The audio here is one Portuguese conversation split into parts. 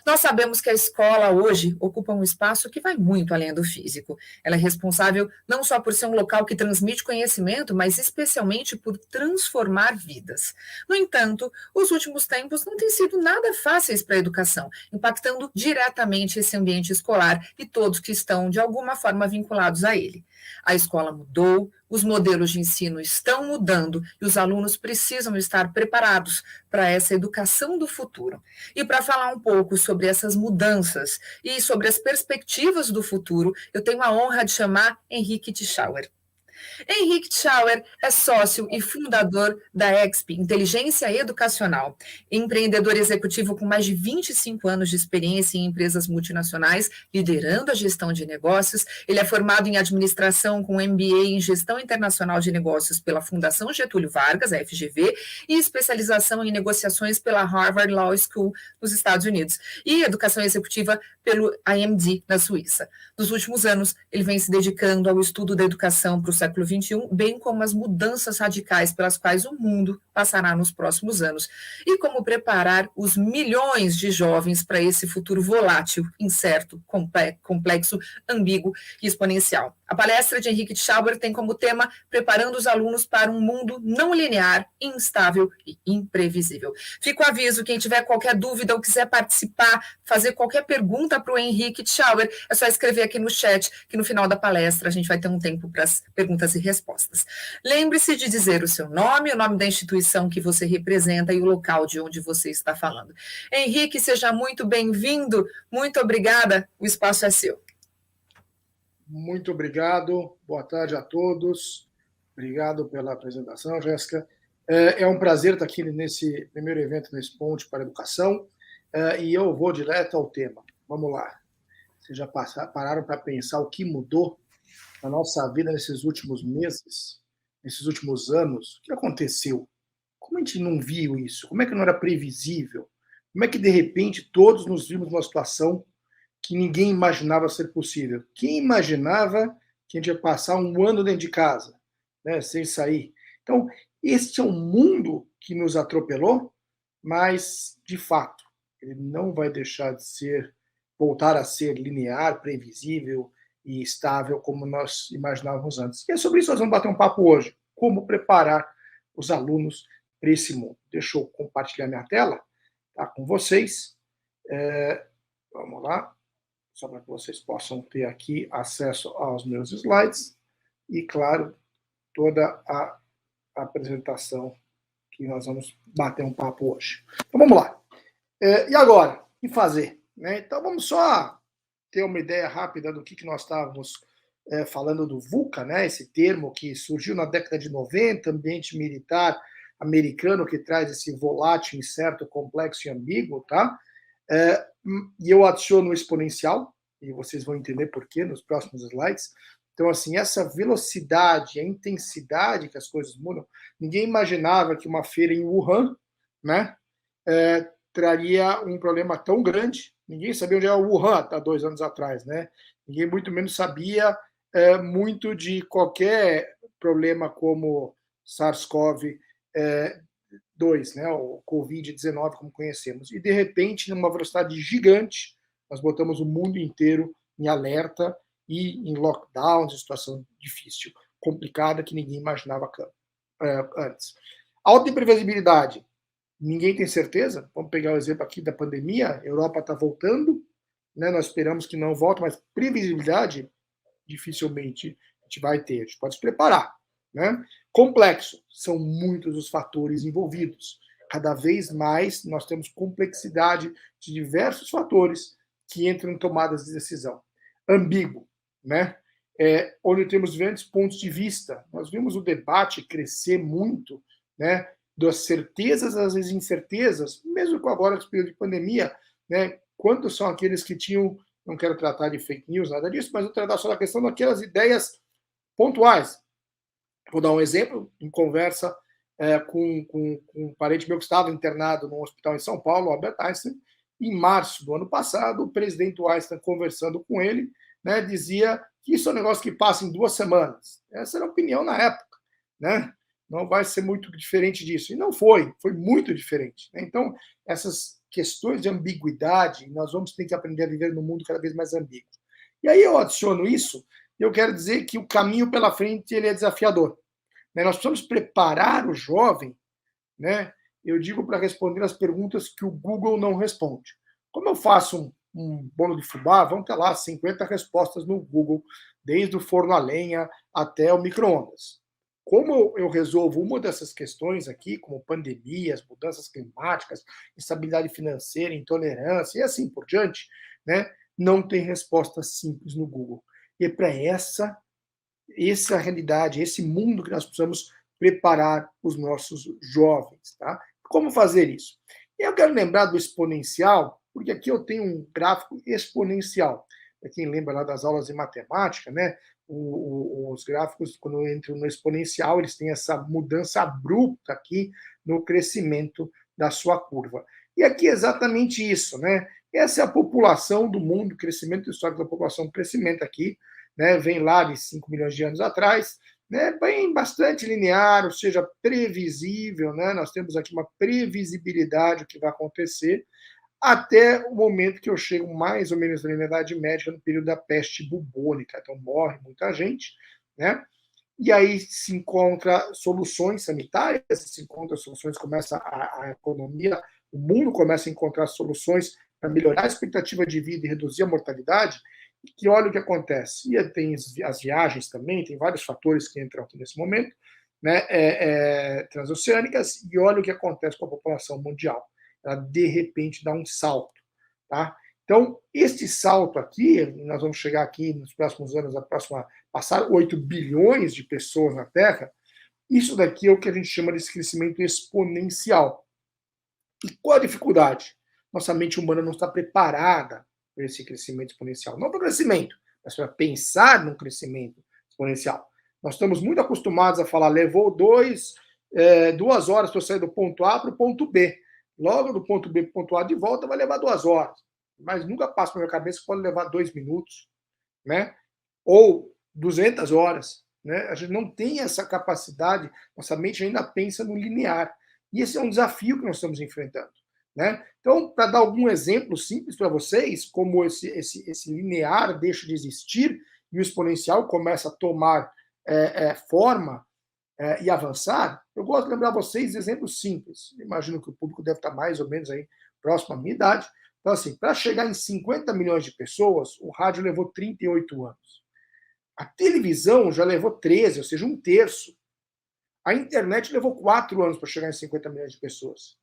Nós sabemos que a escola hoje ocupa um espaço que vai muito além do físico. Ela é responsável não só por ser um local que transmite conhecimento, mas especialmente por transformar vidas. No entanto, os últimos tempos não têm sido nada fáceis para a educação, impactando diretamente esse ambiente escolar e todos que estão, de alguma forma, vinculados a ele. A escola mudou, os modelos de ensino estão mudando e os alunos precisam estar preparados para essa educação do futuro. E para falar um pouco sobre essas mudanças e sobre as perspectivas do futuro, eu tenho a honra de chamar Henrique Tschauer. Henrique Tschauer é sócio e fundador da EXP, Inteligência Educacional, empreendedor executivo com mais de 25 anos de experiência em empresas multinacionais, liderando a gestão de negócios. Ele é formado em administração com MBA em gestão internacional de negócios pela Fundação Getúlio Vargas, a FGV, e especialização em negociações pela Harvard Law School, nos Estados Unidos, e educação executiva pelo IMD, na Suíça. Nos últimos anos, ele vem se dedicando ao estudo da educação para o século XXI, bem como as mudanças radicais pelas quais o mundo passará nos próximos anos, e como preparar os milhões de jovens para esse futuro volátil, incerto, complexo, ambíguo e exponencial. A palestra de Henrique Tschauer tem como tema Preparando os alunos para um mundo não linear, instável e imprevisível. Fica o aviso, quem tiver qualquer dúvida ou quiser participar, fazer qualquer pergunta para o Henrique Tschauer, é só escrever aqui no chat, que no final da palestra a gente vai ter um tempo para as perguntas e respostas. Lembre-se de dizer o seu nome, o nome da instituição que você representa e o local de onde você está falando. Henrique, seja muito bem-vindo, muito obrigada, o espaço é seu. Muito obrigado, boa tarde a todos, obrigado pela apresentação, Jéssica. É um prazer estar aqui nesse primeiro evento nesse Ponte para a Educação, e eu vou direto ao tema. Vamos lá. Vocês já pararam para pensar o que mudou na nossa vida nesses últimos meses, nesses últimos anos? O que aconteceu? Como a gente não viu isso? Como é que não era previsível? Como é que, de repente, todos nos vimos numa situação que ninguém imaginava ser possível? Quem imaginava que a gente ia passar um ano dentro de casa, né, sem sair? Então, este é um mundo que nos atropelou, mas, de fato, ele não vai deixar de voltar a ser linear, previsível e estável como nós imaginávamos antes. E é sobre isso que nós vamos bater um papo hoje. Como preparar os alunos para esse mundo. Deixa eu compartilhar minha tela, tá, com vocês. Vamos lá, só para que vocês possam ter aqui acesso aos meus slides e, claro, toda a apresentação que nós vamos bater um papo hoje. Então, vamos lá. E agora? O que fazer? Então, vamos só ter uma ideia rápida do que nós estávamos falando do VUCA, né? Esse termo que surgiu na década de 90, ambiente militar americano, que traz esse volátil, incerto, complexo e ambíguo, tá? E eu adiciono o exponencial, e vocês vão entender por quê nos próximos slides. Então, assim, essa velocidade, a intensidade que as coisas mudam, ninguém imaginava que uma feira em Wuhan, né, traria um problema tão grande. Ninguém sabia onde era Wuhan há 2 anos atrás, né? Ninguém muito menos sabia muito de qualquer problema como SARS-CoV-2, né, o Covid-19, como conhecemos. E, de repente, numa velocidade gigante, nós botamos o mundo inteiro em alerta e em lockdown, situação difícil, complicada, que ninguém imaginava antes. Alta imprevisibilidade. Ninguém tem certeza. Vamos pegar o exemplo aqui da pandemia. A Europa está voltando, né? Nós esperamos que não volte, mas previsibilidade dificilmente a gente vai ter. A gente pode se preparar, né? Complexo. São muitos os fatores envolvidos. Cada vez mais nós temos complexidade de diversos fatores que entram em tomadas de decisão. Ambíguo, né? Onde temos diferentes pontos de vista. Nós vimos o debate crescer muito, né? Das certezas às vezes incertezas, mesmo com agora esse período de pandemia, né? Quantos são aqueles que tinham, não quero tratar de fake news, nada disso, mas eu tratar só da questão daquelas ideias pontuais. Vou dar um exemplo, em conversa com um parente meu que estava internado num hospital em São Paulo, Albert Einstein, em março do ano passado, o presidente Einstein, conversando com ele, né, dizia que isso é um negócio que passa em 2 semanas. Essa era a opinião na época, né? Não vai ser muito diferente disso. E não foi muito diferente. Né? Então, essas questões de ambiguidade, nós vamos ter que aprender a viver num mundo cada vez mais ambíguo. E aí eu adiciono isso, eu quero dizer que o caminho pela frente ele é desafiador. Né? Nós precisamos preparar o jovem, né? Eu digo para responder as perguntas que o Google não responde. Como eu faço um bolo de fubá, vão ter lá 50 respostas no Google, desde o forno a lenha até o micro-ondas. Como eu resolvo uma dessas questões aqui, como pandemias, mudanças climáticas, instabilidade financeira, intolerância e assim por diante, né, não tem resposta simples no Google. E é para essa realidade, esse mundo que nós precisamos preparar os nossos jovens. Tá? Como fazer isso? Eu quero lembrar do exponencial, porque aqui eu tenho um gráfico exponencial. Para quem lembra lá das aulas de matemática, né? Os gráficos, quando entram no exponencial, eles têm essa mudança abrupta aqui no crescimento da sua curva. E aqui é exatamente isso, né? Essa é a população do mundo, crescimento histórico da população, crescimento aqui, né? Vem lá de 5 milhões de anos atrás, né? Bem bastante linear, ou seja, previsível, né? Nós temos aqui uma previsibilidade do que vai acontecer, até o momento que eu chego mais ou menos na Idade Média, no período da peste bubônica. Então morre muita gente, né? E aí se encontra soluções sanitárias, se encontra soluções, começa a economia, o mundo começa a encontrar soluções para melhorar a expectativa de vida e reduzir a mortalidade, que olha o que acontece. E tem as viagens também, tem vários fatores que entram aqui nesse momento, né, transoceânicas, e olha o que acontece com a população mundial. Ela, de repente, dá um salto. Tá? Então, este salto aqui, nós vamos chegar aqui nos próximos anos, passar 8 bilhões de pessoas na Terra, isso daqui é o que a gente chama de crescimento exponencial. E qual a dificuldade? Nossa mente humana não está preparada para esse crescimento exponencial. Não para o crescimento, mas para pensar num crescimento exponencial. Nós estamos muito acostumados a falar, levou 2 horas para eu sair do ponto A para o ponto B. Logo do ponto B para o ponto A de volta vai levar 2 horas. Mas nunca passa pela minha cabeça que pode levar 2 minutos, né? Ou 200 horas. Né? A gente não tem essa capacidade, nossa mente ainda pensa no linear. E esse é um desafio que nós estamos enfrentando. Né? Então, para dar algum exemplo simples para vocês, como esse linear deixa de existir e o exponencial começa a tomar forma e avançar, eu gosto de lembrar vocês de exemplos simples. Imagino que o público deve estar mais ou menos aí próximo à minha idade. Então, assim, para chegar em 50 milhões de pessoas, o rádio levou 38 anos. A televisão já levou 13, ou seja, 1/3. A internet levou 4 anos para chegar em 50 milhões de pessoas.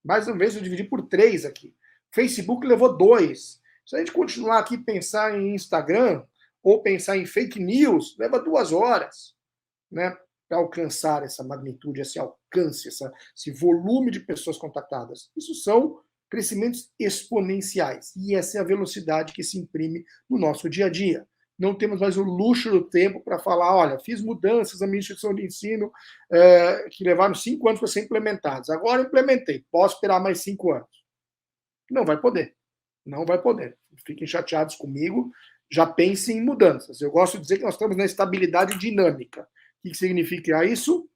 Mais uma vez, eu dividi por 3 aqui. Facebook levou 2. Se a gente continuar aqui pensar em Instagram ou pensar em fake news, leva 2 horas, né, para alcançar essa magnitude, esse alcance, esse volume de pessoas contactadas. Isso são crescimentos exponenciais. E essa é a velocidade que se imprime no nosso dia a dia. Não temos mais o luxo do tempo para falar, olha, fiz mudanças na minha instituição de ensino que levaram 5 anos para ser implementadas. Agora implementei, posso esperar mais 5 anos. Não vai poder. Não vai poder. Fiquem chateados comigo, já pensem em mudanças. Eu gosto de dizer que nós estamos na estabilidade dinâmica. O que significa isso?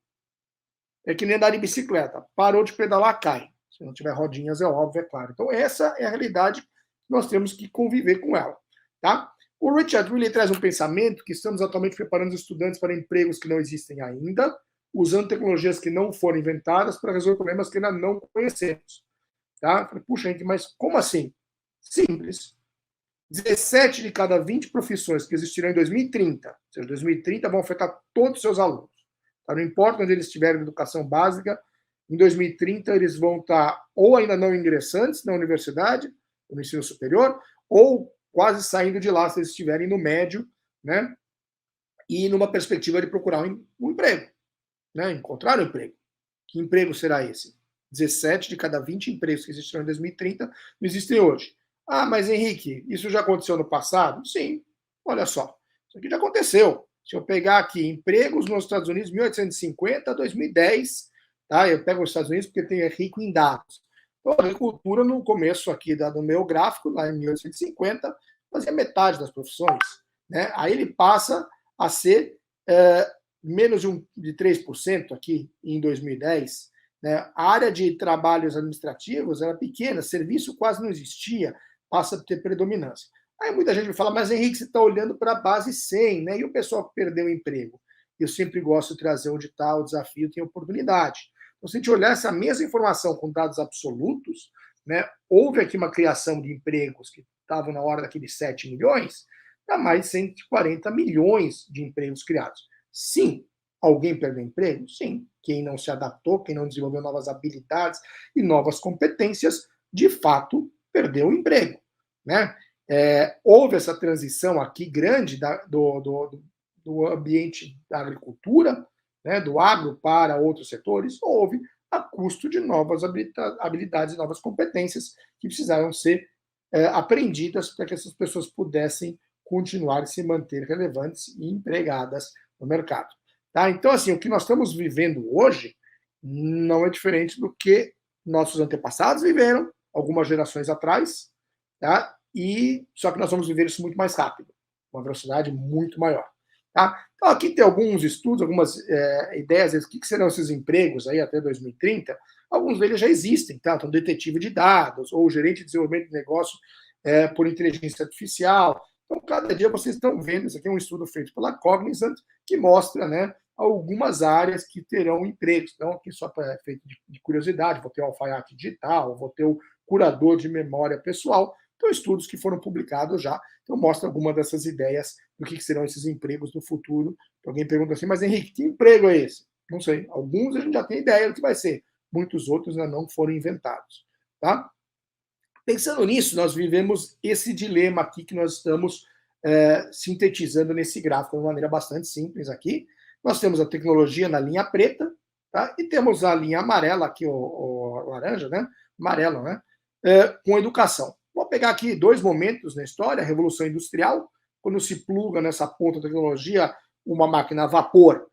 É que nem andar de bicicleta. Parou de pedalar, cai. Se não tiver rodinhas, é óbvio, é claro. Então, essa é a realidade que nós temos que conviver com ela. Tá? O Richard Willey traz um pensamento que estamos atualmente preparando os estudantes para empregos que não existem ainda, usando tecnologias que não foram inventadas para resolver problemas que ainda não conhecemos. Tá? Puxa, gente, mas como assim? Simples. 17 de cada 20 profissões que existirão em 2030, ou seja, 2030 vão afetar todos os seus alunos. Tá? Não importa onde eles estiverem em educação básica, em 2030 eles vão estar ou ainda não ingressantes na universidade, no ensino superior, ou quase saindo de lá se eles estiverem no médio, né? E numa perspectiva de procurar um emprego, né? Encontrar um emprego. Que emprego será esse? 17 de cada 20 empregos que existirão em 2030 não existem hoje. Ah, mas Henrique, isso já aconteceu no passado? Sim, olha só, isso aqui já aconteceu. Se eu pegar aqui empregos nos Estados Unidos, 1850 a 2010, tá? Eu pego os Estados Unidos porque tem rico em dados. Então, a agricultura, no começo aqui do meu gráfico, lá em 1850, fazia metade das profissões. Né? Aí ele passa a ser menos de 3% aqui em 2010, né? A área de trabalhos administrativos era pequena, serviço quase não existia, passa a ter predominância. Aí muita gente vai falar, mas Henrique, você está olhando para a base 100, né? E o pessoal que perdeu o emprego? Eu sempre gosto de trazer onde está o desafio, tem oportunidade. Então, se a gente olhar essa mesma informação com dados absolutos, né, houve aqui uma criação de empregos que estavam na hora daqueles 7 milhões, para mais de 140 milhões de empregos criados. Sim, alguém perdeu emprego? Sim. Quem não se adaptou, quem não desenvolveu novas habilidades e novas competências, de fato, perdeu o emprego. Né? Houve essa transição aqui grande do ambiente da agricultura, né, do agro para outros setores, houve a custo de novas habilidades e novas competências que precisaram ser aprendidas para que essas pessoas pudessem continuar e se manter relevantes e empregadas no mercado. Tá? Então, assim, o que nós estamos vivendo hoje não é diferente do que nossos antepassados viveram algumas gerações atrás, tá? E só que nós vamos viver isso muito mais rápido, uma velocidade muito maior. Tá? Então, aqui tem alguns estudos, algumas ideias, o que serão esses empregos aí até 2030. Alguns deles já existem, tá? Então, detetive de dados, ou gerente de desenvolvimento de negócio por inteligência artificial. Então, cada dia vocês estão vendo, isso aqui é um estudo feito pela Cognizant, que mostra, né, algumas áreas que terão empregos. Então, aqui só para efeito de curiosidade, vou ter o alfaiate digital, vou ter o curador de memória pessoal. Então, estudos que foram publicados já. Então, mostra alguma dessas ideias do que serão esses empregos no futuro. Alguém pergunta assim, mas Henrique, que emprego é esse? Não sei. Alguns a gente já tem ideia do que vai ser. Muitos outros ainda não foram inventados. Tá? Pensando nisso, nós vivemos esse dilema aqui que nós estamos sintetizando nesse gráfico de uma maneira bastante simples aqui. Nós temos a tecnologia na linha preta, tá? E temos a linha amarela, aqui, o laranja, né? Amarelo, né? Com educação. Vou pegar aqui 2 momentos na história, a Revolução Industrial, quando se pluga nessa ponta da tecnologia uma máquina a vapor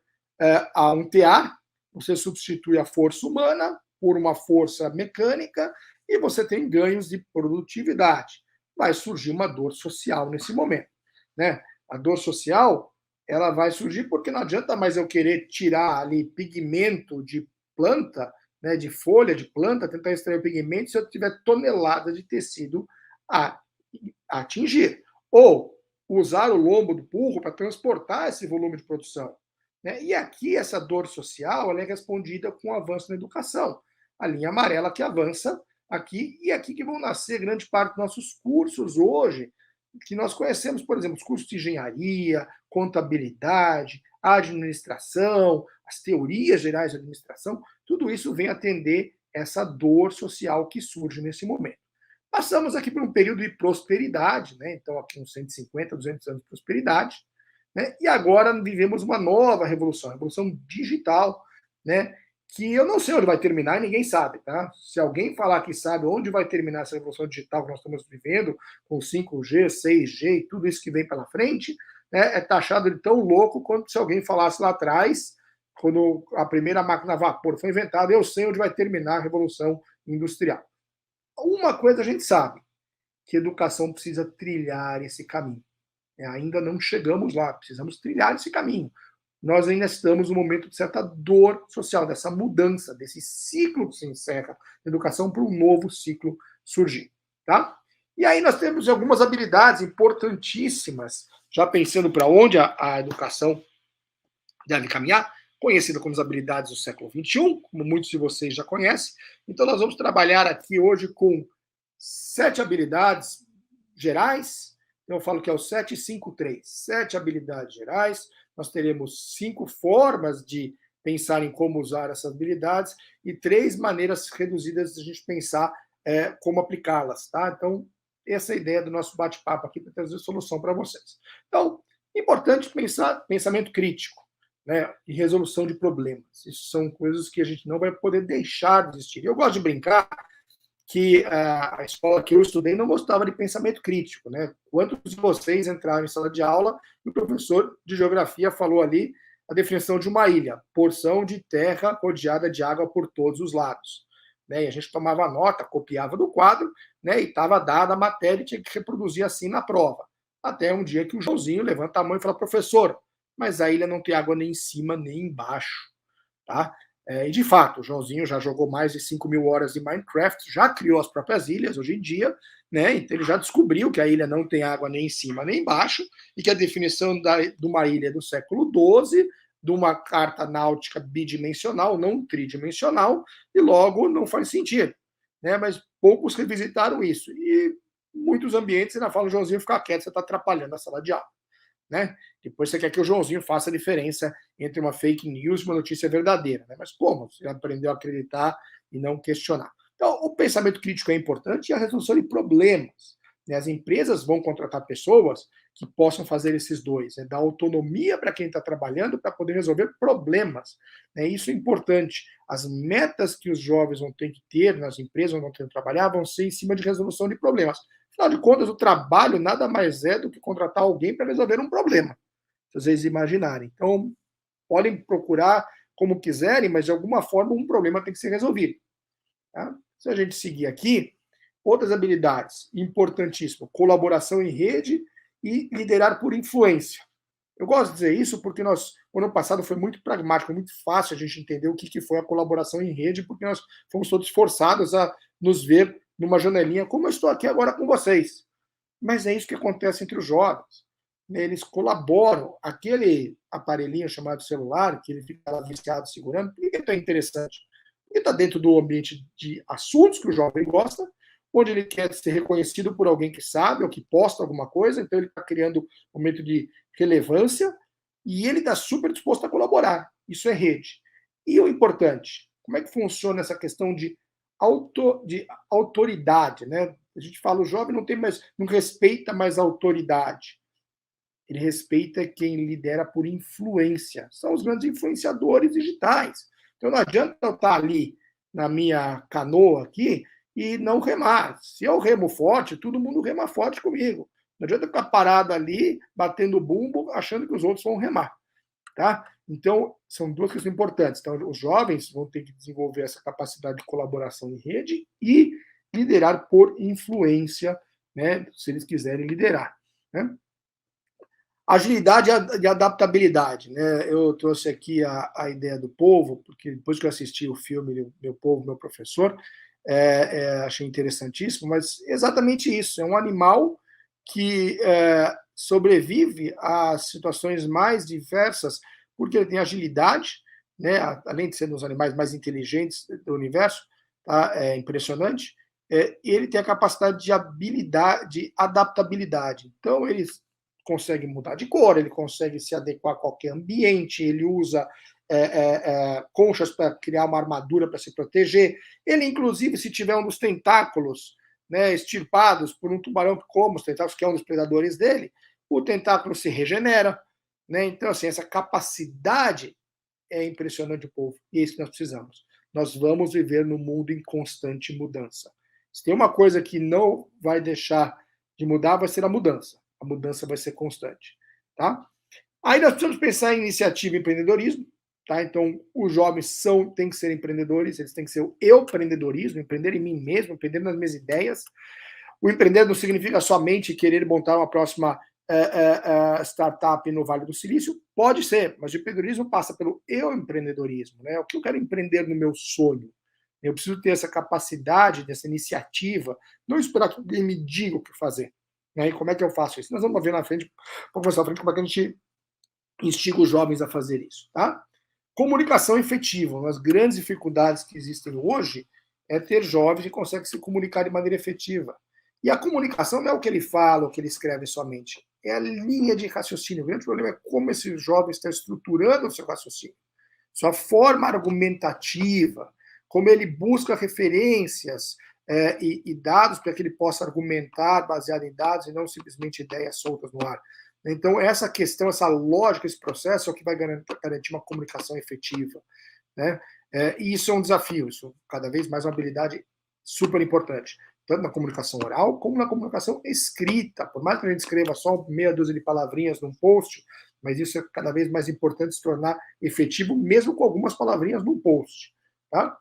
a um tear, você substitui a força humana por uma força mecânica e você tem ganhos de produtividade. Vai surgir uma dor social nesse momento. Né? A dor social ela vai surgir porque não adianta mais eu querer tirar ali pigmento de planta, né, de folha de planta, tentar extrair o pigmento se eu tiver tonelada de tecido a atingir. Ou usar o lombo do burro para transportar esse volume de produção. Né? E aqui essa dor social ela é respondida com o avanço na educação. A linha amarela que avança aqui, e aqui que vão nascer grande parte dos nossos cursos hoje, que nós conhecemos, por exemplo, os cursos de engenharia, contabilidade, administração, as teorias gerais de administração, tudo isso vem atender essa dor social que surge nesse momento. Passamos aqui por um período de prosperidade, né? Então aqui uns 150, 200 anos de prosperidade, né? E agora vivemos uma nova revolução, a revolução digital, né? Que eu não sei onde vai terminar e ninguém sabe, tá? Se alguém falar que sabe onde vai terminar essa revolução digital que nós estamos vivendo, com 5G, 6G e tudo isso que vem pela frente, né, é taxado de tão louco quanto se alguém falasse lá atrás, quando a primeira máquina a vapor foi inventada, eu sei onde vai terminar a revolução industrial. Uma coisa a gente sabe, que a educação precisa trilhar esse caminho. Ainda não chegamos lá, precisamos trilhar esse caminho. Nós ainda estamos no momento de certa dor social, dessa mudança, desse ciclo que se encerra na educação para um novo ciclo surgir. Tá? E aí nós temos algumas habilidades importantíssimas, já pensando para onde a educação deve caminhar, conhecida como as habilidades do século XXI, como muitos de vocês já conhecem. Então nós vamos trabalhar aqui hoje com 7 habilidades gerais. Então eu falo que é o 753, 7 habilidades gerais. Nós teremos 5 formas de pensar em como usar essas habilidades e 3 maneiras reduzidas de a gente pensar como aplicá-las. Tá? Então, essa é a ideia do nosso bate-papo aqui para trazer solução para vocês. Então, importante pensar pensamento crítico, né, e resolução de problemas. Isso são coisas que a gente não vai poder deixar de existir. Eu gosto de brincar que a escola que eu estudei não gostava de pensamento crítico. Né? Quantos de vocês entraram em sala de aula e o professor de geografia falou ali a definição de uma ilha, porção de terra rodeada de água por todos os lados. Né? E a gente tomava nota, copiava do quadro, né? E estava dada a matéria e tinha que reproduzir assim na prova. Até um dia que o Joãozinho levanta a mão e fala, professor, mas a ilha não tem água nem em cima nem embaixo. Tá? E, de fato, o Joãozinho já jogou mais de 5 mil horas de Minecraft, já criou as próprias ilhas hoje em dia, né? Então ele já descobriu que a ilha não tem água nem em cima nem embaixo, e que a definição de uma ilha é do século XII, de uma carta náutica bidimensional, não tridimensional, e logo não faz sentido. Né? Mas poucos revisitaram isso. E muitos ambientes ainda falam, Joãozinho, fica quieto, você está atrapalhando a sala de aula. Né? Depois você quer que o Joãozinho faça a diferença entre uma fake news e uma notícia verdadeira. Né? Mas como? Você aprendeu a acreditar e não questionar. Então, o pensamento crítico é importante e a resolução de problemas. Né? As empresas vão contratar pessoas que possam fazer esses dois, dar autonomia para quem está trabalhando para poder resolver problemas. Né? Isso é importante. As metas que os jovens vão ter que ter, nas empresas vão ter que trabalhar, vão ser em cima de resolução de problemas. Afinal de contas, o trabalho nada mais é do que contratar alguém para resolver um problema, se vocês imaginarem. Então, podem procurar como quiserem, mas de alguma forma um problema tem que ser resolvido. Tá? Se a gente seguir aqui, outras habilidades importantíssimas: colaboração em rede e liderar por influência. Eu gosto de dizer isso porque o ano passado foi muito pragmático, foi muito fácil a gente entender o que foi a colaboração em rede, porque nós fomos todos forçados a nos ver numa janelinha, como eu estou aqui agora com vocês. Mas é isso que acontece entre os jovens. Eles colaboram. Aquele aparelhinho chamado celular, que ele fica lá viciado segurando, por que é tão interessante? Porque está dentro do ambiente de assuntos que o jovem gosta, onde ele quer ser reconhecido por alguém que sabe ou que posta alguma coisa, então ele está criando um momento de relevância e ele está super disposto a colaborar. Isso é rede. E o importante, como é que funciona essa questão de autoridade, né? A gente fala, o jovem não respeita mais a autoridade. Ele respeita quem lidera por influência. São os grandes influenciadores digitais. Então não adianta eu estar ali na minha canoa aqui e não remar. Se eu remo forte, todo mundo rema forte comigo. Não adianta eu ficar parado ali, batendo bumbo, achando que os outros vão remar. Tá? Então, são duas questões importantes. Então, os jovens vão ter que desenvolver essa capacidade de colaboração em rede e liderar por influência, né, se eles quiserem liderar. Né? Agilidade e adaptabilidade. Né? Eu trouxe aqui a ideia do povo, porque depois que eu assisti o filme Meu Povo, Meu Professor, achei interessantíssimo, mas exatamente isso. É um animal que sobrevive a situações mais diversas, porque ele tem agilidade, né? Além de ser um dos animais mais inteligentes do universo, tá? É impressionante, e ele tem a capacidade de habilidade, de adaptabilidade. Então, ele consegue mudar de cor, ele consegue se adequar a qualquer ambiente, ele usa conchas para criar uma armadura para se proteger. Ele, inclusive, se tiver um dos tentáculos, né, extirpados por um tubarão que come os tentáculos, que é um dos predadores dele, o tentáculo se regenera. Né? Então, assim, essa capacidade é impressionante do povo. E é isso que nós precisamos. Nós vamos viver num mundo em constante mudança. Se tem uma coisa que não vai deixar de mudar, vai ser a mudança. A mudança vai ser constante. Tá? Aí nós precisamos pensar em iniciativa e empreendedorismo. Tá? Então, os jovens têm que ser empreendedores, eles têm que ser o empreendedorismo, empreender em mim mesmo, empreender nas minhas ideias. O empreender não significa somente querer montar uma próxima startup no Vale do Silício, pode ser, mas o empreendedorismo passa pelo empreendedorismo. Né? O que eu quero empreender no meu sonho? Eu preciso ter essa capacidade, dessa iniciativa, não esperar que alguém me diga o que fazer. Né? E como é que eu faço isso? Nós vamos ver na frente, vamos conversar na frente como é que a gente instiga os jovens a fazer isso. Tá? Comunicação efetiva. Uma das grandes dificuldades que existem hoje é ter jovens que conseguem se comunicar de maneira efetiva. E a comunicação não é o que ele fala, o que ele escreve somente. É a linha de raciocínio. O grande problema é como esse jovem está estruturando o seu raciocínio. Sua forma argumentativa, como ele busca referências e dados para que ele possa argumentar baseado em dados e não simplesmente ideias soltas no ar. Então, essa questão, essa lógica, esse processo é o que vai garantir uma comunicação efetiva. Né? E isso é um desafio, isso cada vez mais uma habilidade super importante, tanto na comunicação oral como na comunicação escrita. Por mais que a gente escreva só meia dúzia de palavrinhas num post, mas isso é cada vez mais importante se tornar efetivo, mesmo com algumas palavrinhas num post. Tá?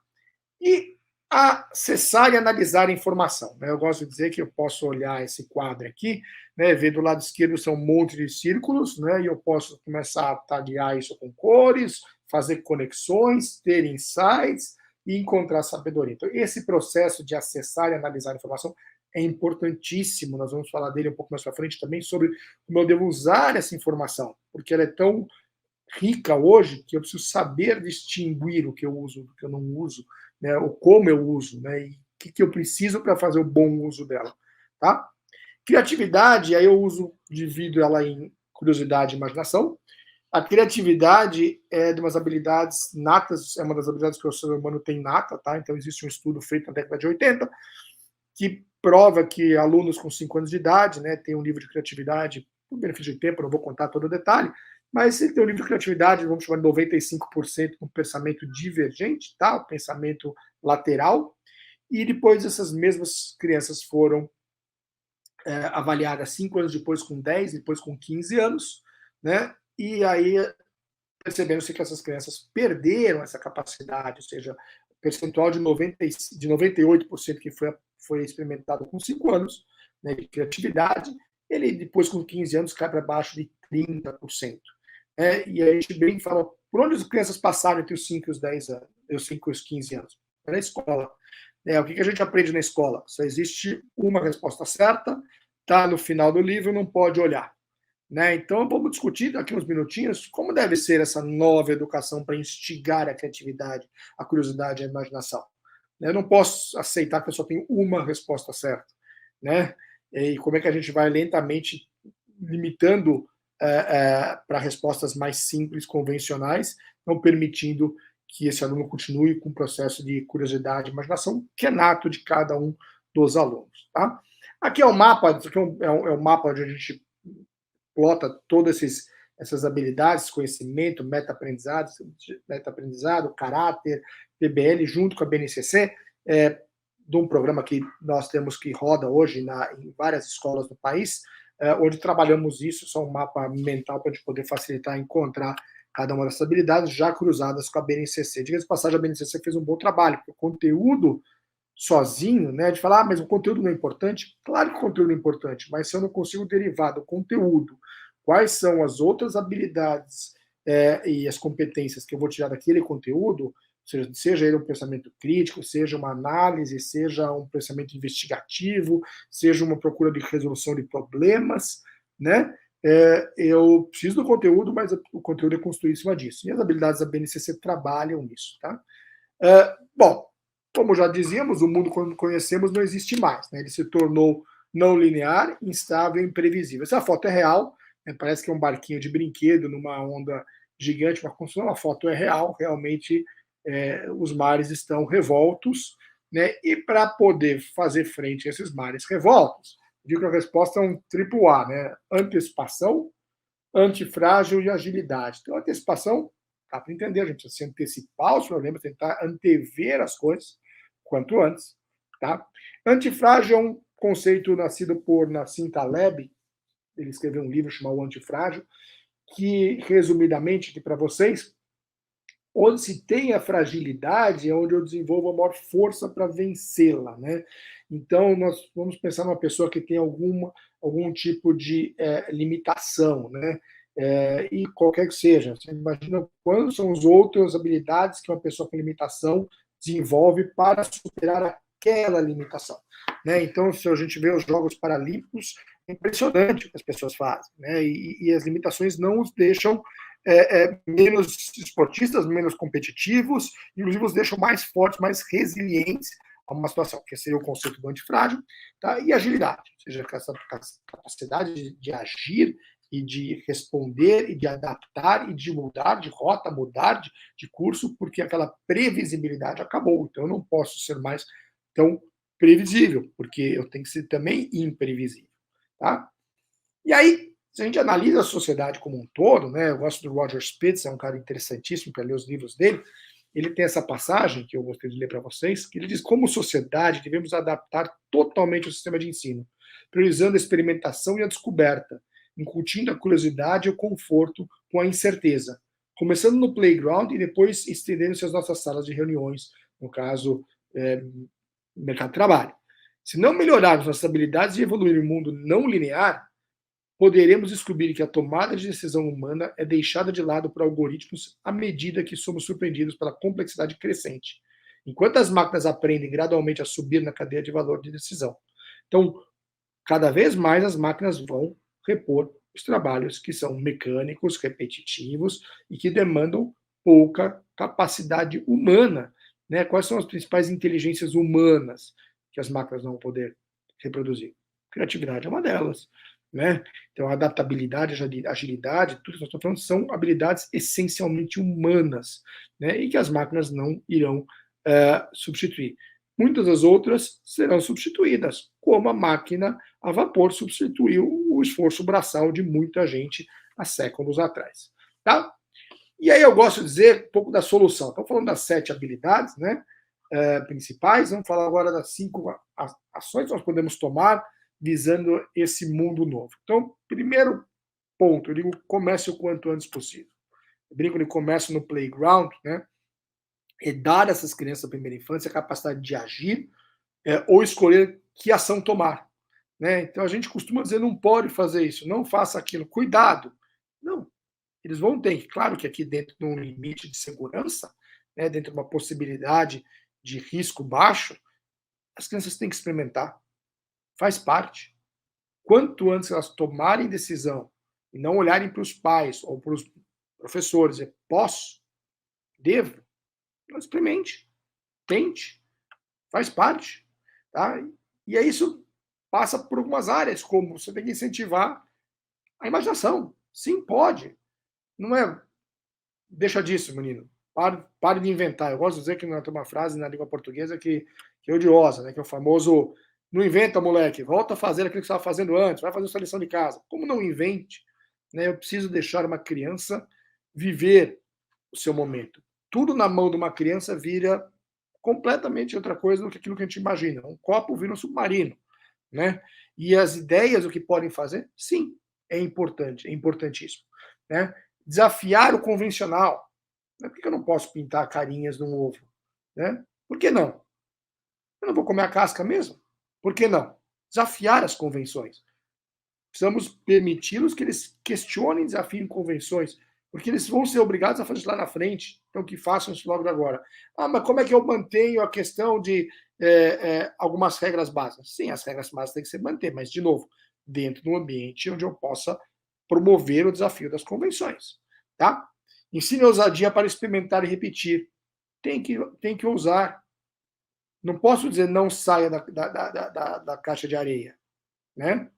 E acessar e analisar a informação. Né? Eu gosto de dizer que eu posso olhar esse quadro aqui, né, ver do lado esquerdo são um monte de círculos, né, e eu posso começar a taguear isso com cores, fazer conexões, ter insights e encontrar sabedoria. Então, esse processo de acessar e analisar a informação é importantíssimo. Nós vamos falar dele um pouco mais para frente também, sobre como eu devo usar essa informação, porque ela é tão rica hoje que eu preciso saber distinguir o que eu uso do que eu não uso, né, ou como eu uso, né, e o que eu preciso para fazer o bom uso dela. Tá? Criatividade, aí eu divido ela em curiosidade e imaginação. A criatividade é de umas habilidades natas, é uma das habilidades que o ser humano tem nata, tá? Então existe um estudo feito na década de 80 que prova que alunos com 5 anos de idade, né, têm um nível de criatividade, por benefício de tempo, não vou contar todo o detalhe, mas ele tem um nível de criatividade, vamos chamar de 95% com pensamento divergente, tá? O pensamento lateral, e depois essas mesmas crianças foram avaliadas 5 anos depois com 10, depois com 15 anos, né? E aí percebendo-se que essas crianças perderam essa capacidade, ou seja, o percentual de 98% que foi experimentado com 5 anos, né, de criatividade, ele depois com 15 anos cai para baixo de 30%. E a gente bem fala, por onde as crianças passaram entre os 5 e os 10 anos, os 5 e os 15 anos? Na escola. O que a gente aprende na escola? Só existe uma resposta certa, está no final do livro, não pode olhar. Né? Então, vamos discutir daqui uns minutinhos como deve ser essa nova educação para instigar a criatividade, a curiosidade e a imaginação. Eu não posso aceitar que eu só tenho uma resposta certa. Né? E como é que a gente vai lentamente limitando para respostas mais simples, convencionais, não permitindo que esse aluno continue com o processo de curiosidade e imaginação, que é nato de cada um dos alunos. Tá? Aqui é o mapa, isso aqui é um mapa onde a gente plota todas essas habilidades, conhecimento, meta-aprendizado, caráter, PBL, junto com a BNCC, de um programa que nós temos que roda hoje em várias escolas do país, onde trabalhamos isso, só um mapa mental para a gente poder facilitar encontrar cada uma dessas habilidades já cruzadas com a BNCC. Diga-se de passagem, a BNCC fez um bom trabalho, porque o conteúdo sozinho, né, de falar, mas o conteúdo não é importante. Claro que o conteúdo é importante, mas se eu não consigo derivar do conteúdo quais são as outras habilidades e as competências que eu vou tirar daquele conteúdo, seja ele um pensamento crítico, seja uma análise, seja um pensamento investigativo, seja uma procura de resolução de problemas, né? Eu preciso do conteúdo, mas o conteúdo é construído em cima disso. E as habilidades da BNCC trabalham nisso, tá? Bom, como já dizíamos, o mundo como conhecemos não existe mais, né? Ele se tornou não linear, instável e imprevisível. Essa foto é real, né? Parece que é um barquinho de brinquedo numa onda gigante, uma construção. A foto é real, realmente os mares estão revoltos, né? E para poder fazer frente a esses mares revoltos, digo que a resposta é um triplo A, né? Antecipação, antifrágil e agilidade. Então, antecipação, dá para entender, a gente precisa se antecipar os problemas, tentar antever as coisas quanto antes. Tá? Antifrágil é um conceito nascido por Nassim Taleb, ele escreveu um livro chamado Antifrágil, que, resumidamente, aqui para vocês, onde se tem a fragilidade é onde eu desenvolvo a maior força para vencê-la. Né? Então, nós vamos pensar numa pessoa que tem algum tipo de limitação, né? E qualquer que seja. Você imagina quais são as outras habilidades que uma pessoa com limitação desenvolve para superar aquela limitação. Né? Então, se a gente vê os Jogos Paralímpicos, é impressionante o que as pessoas fazem. Né? E as limitações não os deixam menos esportistas, menos competitivos, inclusive os deixam mais fortes, mais resilientes a uma situação, que seria o conceito do antifrágil, tá? E agilidade, ou seja, essa capacidade de agir e de responder e de adaptar e de mudar de rota, mudar de curso, porque aquela previsibilidade acabou. Então, eu não posso ser mais tão previsível, porque eu tenho que ser também imprevisível. Tá? E aí, se a gente analisa a sociedade como um todo, né, eu gosto do Roger Spitz, é um cara interessantíssimo para ler os livros dele, ele tem essa passagem que eu gostaria de ler para vocês, que ele diz: como sociedade devemos adaptar totalmente o sistema de ensino, priorizando a experimentação e a descoberta, incutindo a curiosidade e o conforto com a incerteza, começando no playground e depois estendendo-se às nossas salas de reuniões, no caso, mercado de trabalho. Se não melhorarmos nossas habilidades de evoluir em um mundo não linear, poderemos descobrir que a tomada de decisão humana é deixada de lado por algoritmos à medida que somos surpreendidos pela complexidade crescente, enquanto as máquinas aprendem gradualmente a subir na cadeia de valor de decisão. Então, cada vez mais as máquinas vão repor os trabalhos que são mecânicos, repetitivos e que demandam pouca capacidade humana. Né? Quais são as principais inteligências humanas que as máquinas não vão poder reproduzir? Criatividade é uma delas. Né? Então, adaptabilidade, agilidade, tudo que nós estamos falando são habilidades essencialmente humanas, né? E que as máquinas não irão substituir. Muitas das outras serão substituídas, como a máquina a vapor substituiu o esforço braçal de muita gente há séculos atrás. Tá? E aí eu gosto de dizer um pouco da solução. Estamos falando das 7 habilidades, né, principais, vamos falar agora das 5 ações que nós podemos tomar visando esse mundo novo. Então, primeiro ponto, eu digo, comece o quanto antes possível. Eu brinco de comece no playground, né, e dar a essas crianças da primeira infância a capacidade de agir ou escolher que ação tomar. Né? Então, a gente costuma dizer, não pode fazer isso, não faça aquilo, cuidado. Não, eles vão ter, claro que aqui dentro de um limite de segurança, né, dentro de uma possibilidade de risco baixo, as crianças têm que experimentar. Faz parte. Quanto antes elas tomarem decisão e não olharem para os pais ou para os professores, posso, devo, não experimente, tente, faz parte. Tá? E aí isso passa por algumas áreas, como você tem que incentivar a imaginação. Sim, pode. Não é, deixa disso, menino. Pare de inventar. Eu gosto de dizer que tem uma frase na língua portuguesa que é odiosa, né? Que é o famoso não inventa, moleque, volta a fazer aquilo que você estava fazendo antes, vai fazer sua lição de casa. Como não invente, né? Eu preciso deixar uma criança viver o seu momento. Tudo na mão de uma criança vira completamente outra coisa do que aquilo que a gente imagina. Um copo vira um submarino. Né? E as ideias, o que podem fazer, sim, é importante, é importantíssimo. Né? Desafiar o convencional. Por que eu não posso pintar carinhas num ovo? Né? Por que não? Eu não vou comer a casca mesmo? Por que não? Desafiar as convenções. Precisamos permiti-los que eles questionem, desafiem convenções, porque eles vão ser obrigados a fazer isso lá na frente. Então, que façam isso logo agora. Ah, mas como é que eu mantenho a questão de algumas regras básicas? Sim, as regras básicas têm que ser manter, mas, de novo, dentro de um ambiente onde eu possa promover o desafio das convenções. Tá? Ensine ousadia para experimentar e repetir. Tem que ousar. Não posso dizer não saia da caixa de areia. Né?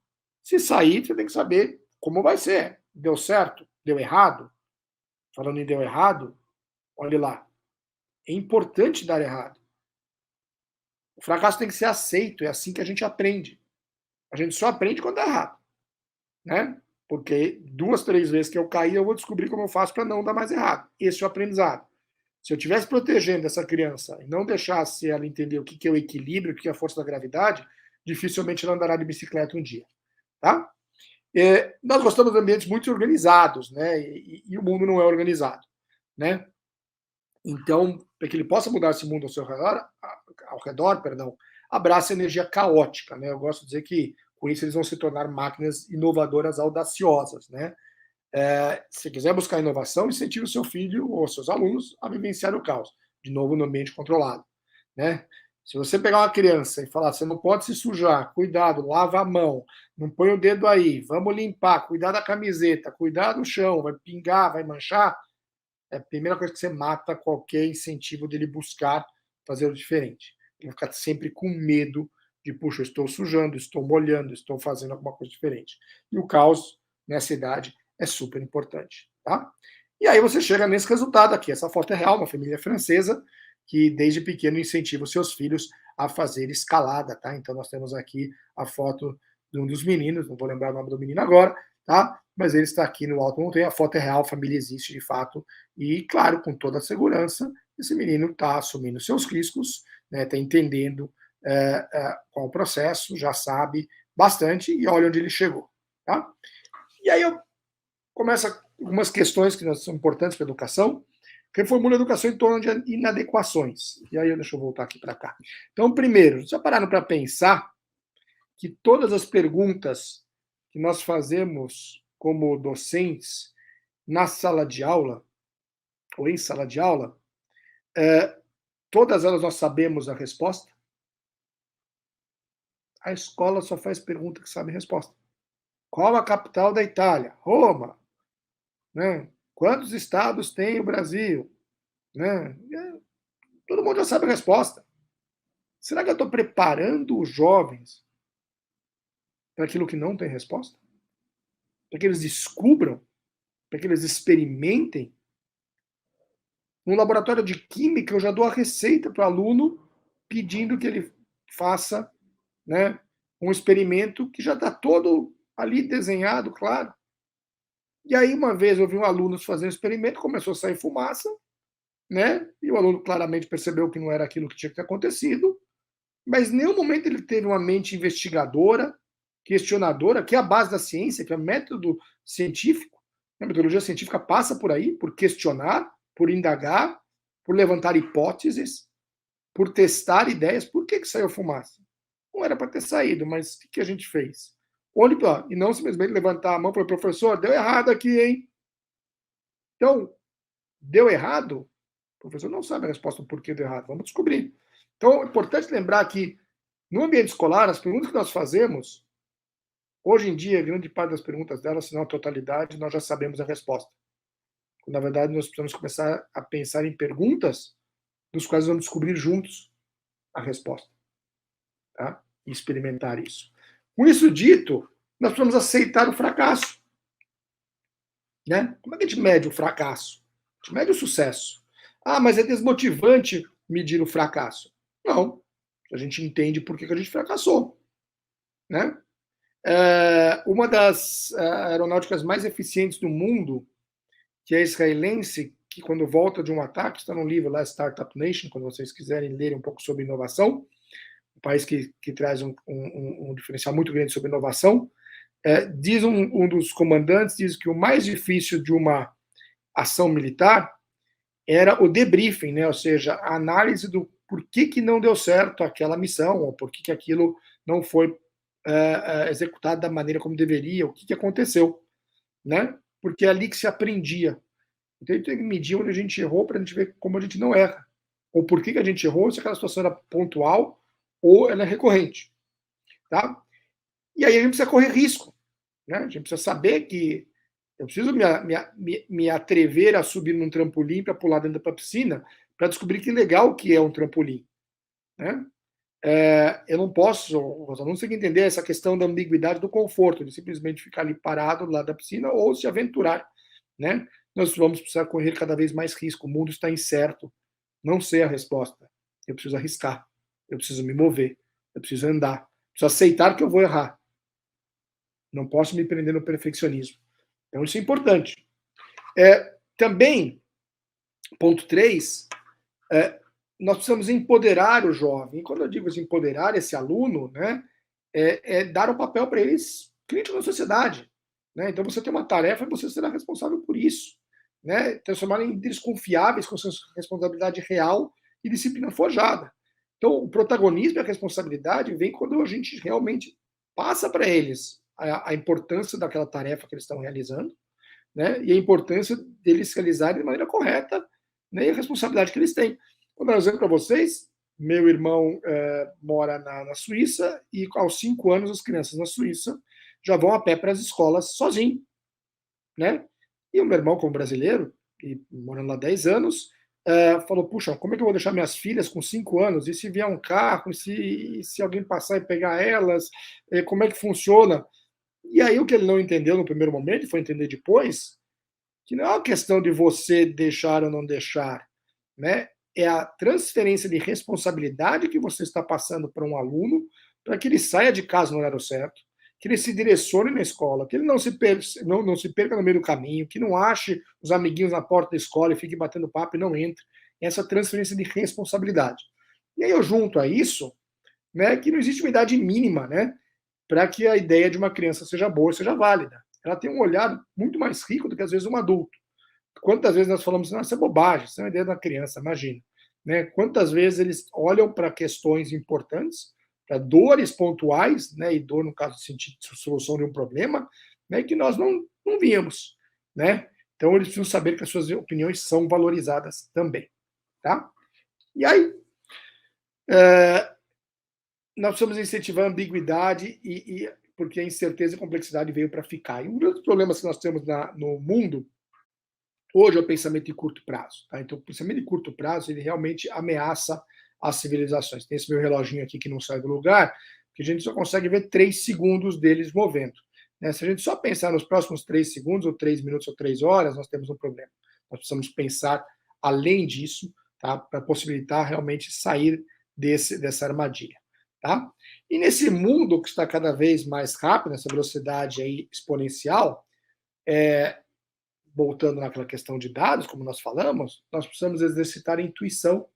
Se sair, você tem que saber como vai ser. Deu certo? Deu errado? Falando em deu errado, olhe lá. É importante dar errado. O fracasso tem que ser aceito, é assim que a gente aprende. A gente só aprende quando dá errado. Né? Porque 2, 3 vezes que eu caí, eu vou descobrir como eu faço para não dar mais errado. Esse é o aprendizado. Se eu estivesse protegendo essa criança e não deixasse ela entender o que é o equilíbrio, o que é a força da gravidade, dificilmente ela andará de bicicleta um dia. Tá? Nós gostamos de ambientes muito organizados, né? E o mundo não é organizado. Né? Então, para que ele possa mudar esse mundo ao redor, abraça a energia caótica. Né? Eu gosto de dizer que, com isso, eles vão se tornar máquinas inovadoras audaciosas. Né? Se quiser buscar inovação, incentive o seu filho ou seus alunos a vivenciar o caos, de novo no ambiente controlado. Né? Se você pegar uma criança e falar, você não pode se sujar, cuidado, lava a mão, não põe o dedo aí, vamos limpar, cuidar da camiseta, cuidar do chão, vai pingar, vai manchar, é a primeira coisa que você mata qualquer incentivo dele buscar fazer o diferente. Ele vai ficar sempre com medo de, puxa, eu estou sujando, estou molhando, estou fazendo alguma coisa diferente. E o caos nessa idade é super importante. Tá? E aí você chega nesse resultado aqui. Essa foto é real, uma família francesa que desde pequeno incentiva os seus filhos a fazer escalada. Tá? Então nós temos aqui a foto de um dos meninos, não vou lembrar o nome do menino agora, tá? Mas ele está aqui no Alto Montanha, a foto é real, a família existe de fato, e claro, com toda a segurança, esse menino está assumindo seus riscos, está entendendo qual o processo, já sabe bastante e olha onde ele chegou. Tá? E aí eu começo algumas questões que são importantes para a educação, reformula a educação em torno de inadequações. E aí deixa eu voltar aqui para cá. Então, primeiro, já pararam para pensar que todas as perguntas que nós fazemos como docentes na sala de aula, ou em sala de aula, todas elas nós sabemos a resposta? A escola só faz pergunta que sabe a resposta. Qual a capital da Itália? Roma. Né? Quantos estados tem o Brasil? Né? Todo mundo já sabe a resposta. Será que eu estou preparando os jovens para aquilo que não tem resposta? Para que eles descubram? Para que eles experimentem? No laboratório de química, eu já dou a receita para o aluno pedindo que ele faça, né, um experimento que já está todo ali desenhado, claro. E aí, uma vez, eu vi um aluno fazer um experimento, começou a sair fumaça, né? E o aluno claramente percebeu que não era aquilo que tinha que ter acontecido, mas em nenhum momento ele teve uma mente investigadora, questionadora, que é a base da ciência, que é o método científico. A metodologia científica passa por aí, por questionar, por indagar, por levantar hipóteses, por testar ideias. Por que saiu fumaça? Não era para ter saído, mas o que a gente fez? Olhe para, e não simplesmente levantar a mão e falar, professor, deu errado aqui, hein? Então, deu errado? O professor não sabe a resposta do porquê deu errado. Vamos descobrir. Então, é importante lembrar que, no ambiente escolar, as perguntas que nós fazemos, hoje em dia, grande parte das perguntas delas, se não a totalidade, nós já sabemos a resposta. Na verdade, nós precisamos começar a pensar em perguntas dos quais vamos descobrir juntos a resposta. Tá? E experimentar isso. Com isso dito, nós precisamos aceitar o fracasso. Né? Como é que a gente mede o fracasso? A gente mede o sucesso. Ah, mas é desmotivante medir o fracasso. Não. A gente entende por que a gente fracassou. Né? Uma das aeronáuticas mais eficientes do mundo, que é israelense, que quando volta de um ataque, está no livro lá, Startup Nation, quando vocês quiserem ler um pouco sobre inovação, um país que traz um diferencial muito grande sobre inovação, diz um dos comandantes, diz que o mais difícil de uma ação militar era o debriefing, né? Ou seja, a análise do por que não deu certo aquela missão, ou por que aquilo não foi executado da maneira como deveria, o que aconteceu, né? Porque é ali que se aprendia. Então, a gente tem que medir onde a gente errou para a gente ver como a gente não erra. Ou por que a gente errou, se aquela situação era pontual ou ela é recorrente. Tá? E aí a gente precisa correr risco. Né? A gente precisa saber que eu preciso me atrever a subir num trampolim para pular dentro da piscina para descobrir que legal que é um trampolim. Né? Eu não posso, os alunos têm que entender essa questão da ambiguidade do conforto, de simplesmente ficar ali parado do lado da piscina ou se aventurar. Né? Nós vamos precisar correr cada vez mais risco. O mundo está incerto. Não sei a resposta. Eu preciso arriscar. Eu preciso me mover. Eu preciso andar. Preciso aceitar que eu vou errar. Não posso me prender no perfeccionismo. Então, isso é importante. Também, ponto 3, nós precisamos empoderar o jovem. E quando eu digo assim, empoderar esse aluno, né, dar um papel para eles crítico na sociedade. Né? Então, você tem uma tarefa e você será responsável por isso. Né? Transformar em líderes confiáveis com responsabilidade real e disciplina forjada. Então, o protagonismo e a responsabilidade vem quando a gente realmente passa para eles a importância daquela tarefa que eles estão realizando, né? E a importância deles realizarem de maneira correta, né? E a responsabilidade que eles têm. Vou dar um exemplo para vocês. Meu irmão mora na Suíça e aos 5 anos as crianças na Suíça já vão a pé para as escolas sozinho, né? E o meu irmão, como brasileiro, e morando lá 10 anos, falou, puxa, como é que eu vou deixar minhas filhas com 5 anos? E se vier um carro, e se alguém passar e pegar elas, como é que funciona? E aí o que ele não entendeu no primeiro momento, foi entender depois, que não é uma questão de você deixar ou não deixar, né? É a transferência de responsabilidade que você está passando para um aluno, para que ele saia de casa no horário certo, que ele se direcione na escola, que ele não se perca no meio do caminho, que não ache os amiguinhos na porta da escola e fique batendo papo e não entre. Essa transferência de responsabilidade. E aí eu junto a isso, né, que não existe uma idade mínima, né, para que a ideia de uma criança seja boa, seja válida. Ela tem um olhar muito mais rico do que, às vezes, um adulto. Quantas vezes nós falamos, isso é bobagem, isso é uma ideia da criança, imagina. Né? Quantas vezes eles olham para questões importantes, para dores pontuais, né, e dor no caso de sentir solução de um problema, né, que nós não víamos, né? Então eles precisam saber que as suas opiniões são valorizadas também, tá? E aí, nós precisamos incentivar a ambiguidade porque a incerteza e a complexidade veio para ficar. E um dos problemas que nós temos no mundo hoje é o pensamento de curto prazo. Tá? Então, o pensamento de curto prazo ele realmente ameaça as civilizações. Tem esse meu reloginho aqui que não sai do lugar, que a gente só consegue ver 3 segundos deles movendo. Né? Se a gente só pensar nos próximos 3 segundos, ou 3 minutos, ou 3 horas, nós temos um problema. Nós precisamos pensar além disso, tá? Para possibilitar realmente sair dessa armadilha. Tá? E nesse mundo que está cada vez mais rápido, nessa velocidade aí exponencial, voltando naquela questão de dados, como nós falamos, nós precisamos exercitar a intuição,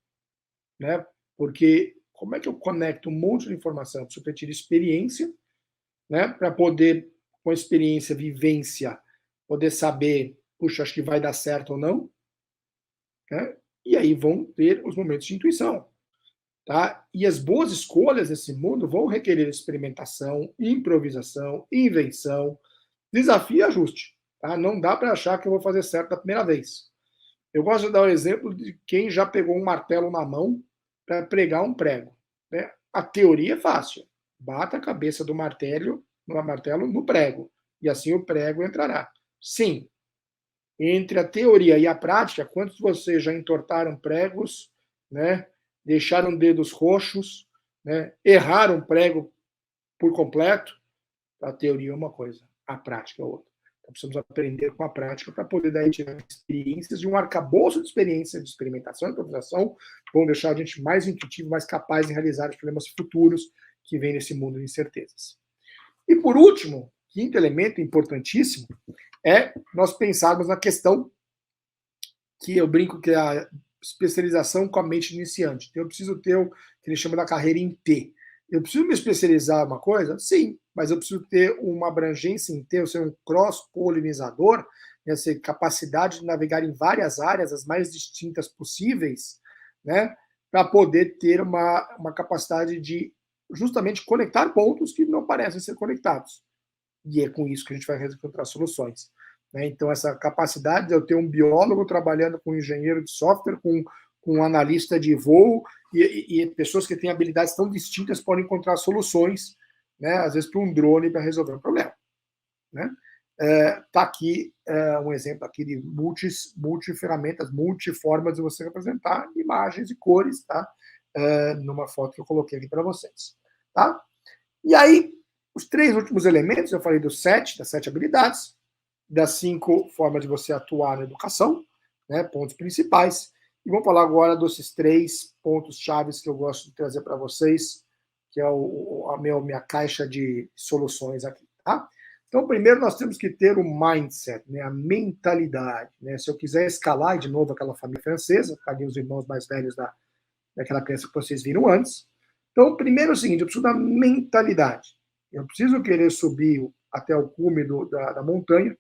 né? Porque como é que eu conecto um monte de informação? Eu preciso ter experiência, né? Para poder, com experiência, vivência, poder saber, puxa, acho que vai dar certo ou não, né? E aí vão ter os momentos de intuição. Tá? E as boas escolhas nesse mundo vão requerer experimentação, improvisação, invenção, desafio e ajuste. Tá? Não dá para achar que eu vou fazer certo da primeira vez. Eu gosto de dar o exemplo de quem já pegou um martelo na mão para pregar um prego. Né? A teoria é fácil. Bata a cabeça do martelo no prego, e assim o prego entrará. Sim, entre a teoria e a prática, quantos de vocês já entortaram pregos, né? Deixaram dedos roxos, né? Erraram prego por completo? A teoria é uma coisa, a prática é outra. Então, precisamos aprender com a prática para poder daí tirar experiências de um arcabouço de experiência, de experimentação e improvisação, vão deixar a gente mais intuitivo, mais capaz de realizar os problemas futuros que vem nesse mundo de incertezas. E por último, quinto elemento importantíssimo, é nós pensarmos na questão que eu brinco que é a especialização com a mente iniciante. Então, eu preciso ter o que ele chama da carreira em T. Eu preciso me especializar em uma coisa? Sim, mas eu preciso ter uma abrangência em T, eu ser um cross-polinizador, essa capacidade de navegar em várias áreas, as mais distintas possíveis, né, para poder ter uma capacidade de justamente conectar pontos que não parecem ser conectados. E é com isso que a gente vai encontrar soluções. Né? Então, essa capacidade de eu ter um biólogo trabalhando com um engenheiro de software, com um analista de voo, e pessoas que têm habilidades tão distintas podem encontrar soluções, né? Às vezes para um drone para resolver um problema. Né? Tá aqui um exemplo aqui de multiferramentas, multiformas de você representar imagens e cores, tá? Numa foto que eu coloquei aqui para vocês. Tá? E aí, os 3 últimos elementos, eu falei das 7 habilidades, das 5 formas de você atuar na educação, né, pontos principais, e vamos falar agora desses 3 pontos chaves que eu gosto de trazer para vocês, que é a minha caixa de soluções aqui. Tá? Então, primeiro nós temos que ter o mindset, né, a mentalidade. Né? Se eu quiser escalar, de novo, aquela família francesa, cadê os irmãos mais velhos daquela criança que vocês viram antes? Então, primeiro é o seguinte, eu preciso da mentalidade. Eu preciso querer subir até o cume da montanha,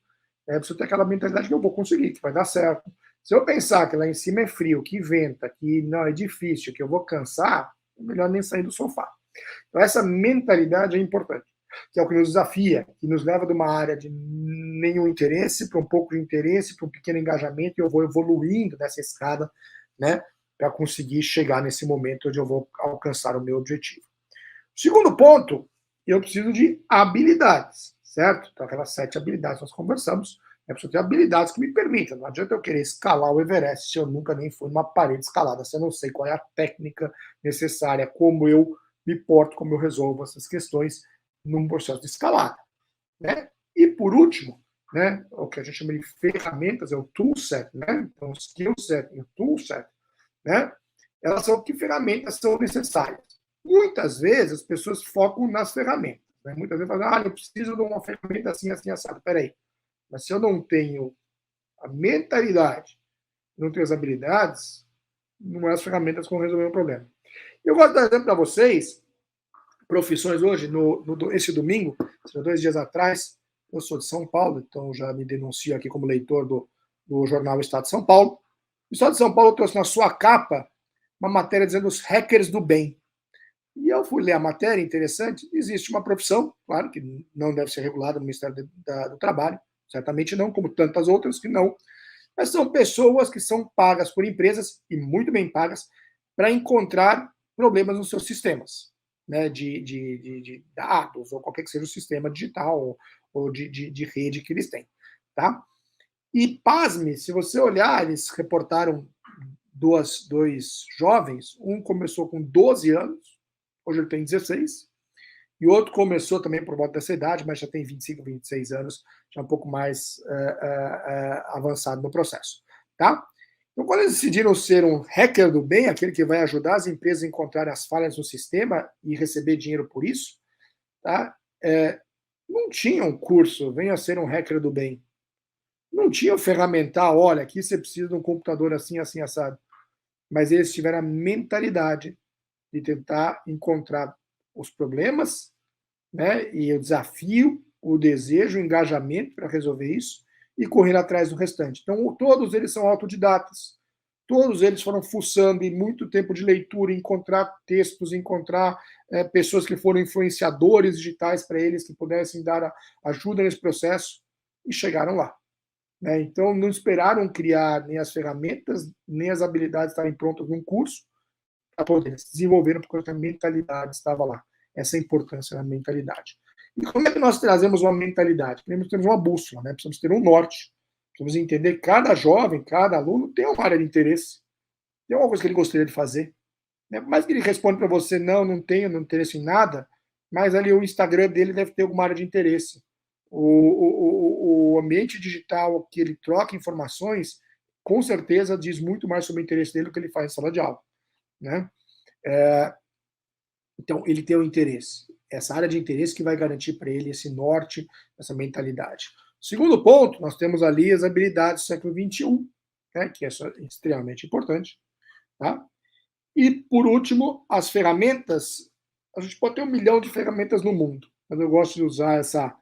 eu preciso ter aquela mentalidade que eu vou conseguir, que vai dar certo. Se eu pensar que lá em cima é frio, que venta, que não é difícil, que eu vou cansar, é melhor nem sair do sofá. Então, essa mentalidade é importante, que é o que nos desafia, que nos leva de uma área de nenhum interesse para um pouco de interesse, para um pequeno engajamento, e eu vou evoluindo nessa escada, né, para conseguir chegar nesse momento onde eu vou alcançar o meu objetivo. Segundo ponto, eu preciso de habilidades, certo? Então, aquelas 7 habilidades que nós conversamos, eu preciso ter habilidades que me permitam. Não adianta eu querer escalar o Everest se eu nunca nem fui numa parede escalada, se eu não sei qual é a técnica necessária, como eu me porto, como eu resolvo essas questões num processo de escalada. Né? E, por último, né, o que a gente chama de ferramentas, é o toolset, né? Então, o skill set e o toolset, né? Elas são que ferramentas são necessárias. Muitas vezes as pessoas focam nas ferramentas. Né? Muitas vezes falam, eu preciso de uma ferramenta assim, assim, assado. Peraí, mas se eu não tenho a mentalidade, não tenho as habilidades, não é as ferramentas que vão resolver o problema. Eu gosto de dar exemplo para vocês, profissões hoje, esse domingo, 2 dias atrás, eu sou de São Paulo, então já me denuncio aqui como leitor do jornal Estado de São Paulo. O Estado de São Paulo trouxe na sua capa uma matéria dizendo os hackers do bem. E eu fui ler a matéria, interessante, existe uma profissão, claro, que não deve ser regulada no Ministério do Trabalho, certamente não, como tantas outras que não, mas são pessoas que são pagas por empresas, e muito bem pagas, para encontrar problemas nos seus sistemas, né, de dados, ou qualquer que seja o sistema digital ou de rede que eles têm. Tá? E, pasme, se você olhar, eles reportaram dois jovens, um começou com 12 anos, hoje ele tem 16, e o outro começou também por volta dessa idade, mas já tem 25, 26 anos, já um pouco mais avançado no processo. Tá? Então, quando eles decidiram ser um hacker do bem, aquele que vai ajudar as empresas a encontrarem as falhas no sistema e receber dinheiro por isso, tá? Não tinha um curso, venha ser um hacker do bem. Não tinha um ferramental, olha, aqui você precisa de um computador assim, assim, assado. Mas eles tiveram a mentalidade de tentar encontrar os problemas, né, e o desafio, o desejo, o engajamento para resolver isso e correr atrás do restante. Então, todos eles são autodidatas. Todos eles foram fuçando em muito tempo de leitura, encontrar textos, encontrar pessoas que foram influenciadores digitais para eles, que pudessem dar ajuda nesse processo, e chegaram lá. Né? Então, não esperaram criar nem as ferramentas, nem as habilidades estarem prontas num curso, para poder se desenvolver, porque a mentalidade estava lá. Essa é a importância da mentalidade. E como é que nós trazemos uma mentalidade? Primeiro, temos uma bússola, né? Precisamos ter um norte. Precisamos entender que cada jovem, cada aluno tem uma área de interesse. Tem alguma coisa que ele gostaria de fazer. Né? Por mais que ele responda para você, não tenho interesse em nada, mas ali o Instagram dele deve ter alguma área de interesse. O ambiente digital que ele troca informações, com certeza diz muito mais sobre o interesse dele do que ele faz em sala de aula. Né? Então, ele tem um interesse. Essa área de interesse que vai garantir para ele esse norte, essa mentalidade. Segundo ponto, nós temos ali as habilidades do século XXI, né, que é extremamente importante. Tá? E, por último, as ferramentas. A gente pode ter 1 milhão de ferramentas no mundo, mas eu gosto de usar essa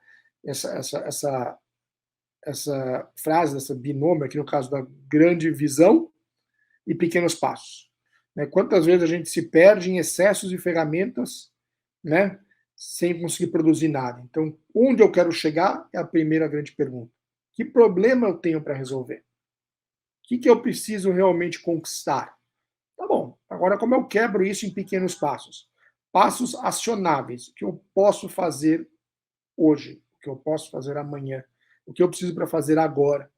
frase, essa binômio, aqui no caso da grande visão e pequenos passos. Né? Quantas vezes a gente se perde em excessos de ferramentas, né, sem conseguir produzir nada. Então, onde eu quero chegar é a primeira grande pergunta. Que problema eu tenho para resolver? O que eu preciso realmente conquistar? Tá bom, agora como eu quebro isso em pequenos passos? Passos acionáveis, o que eu posso fazer hoje, o que eu posso fazer amanhã, o que eu preciso para fazer agora.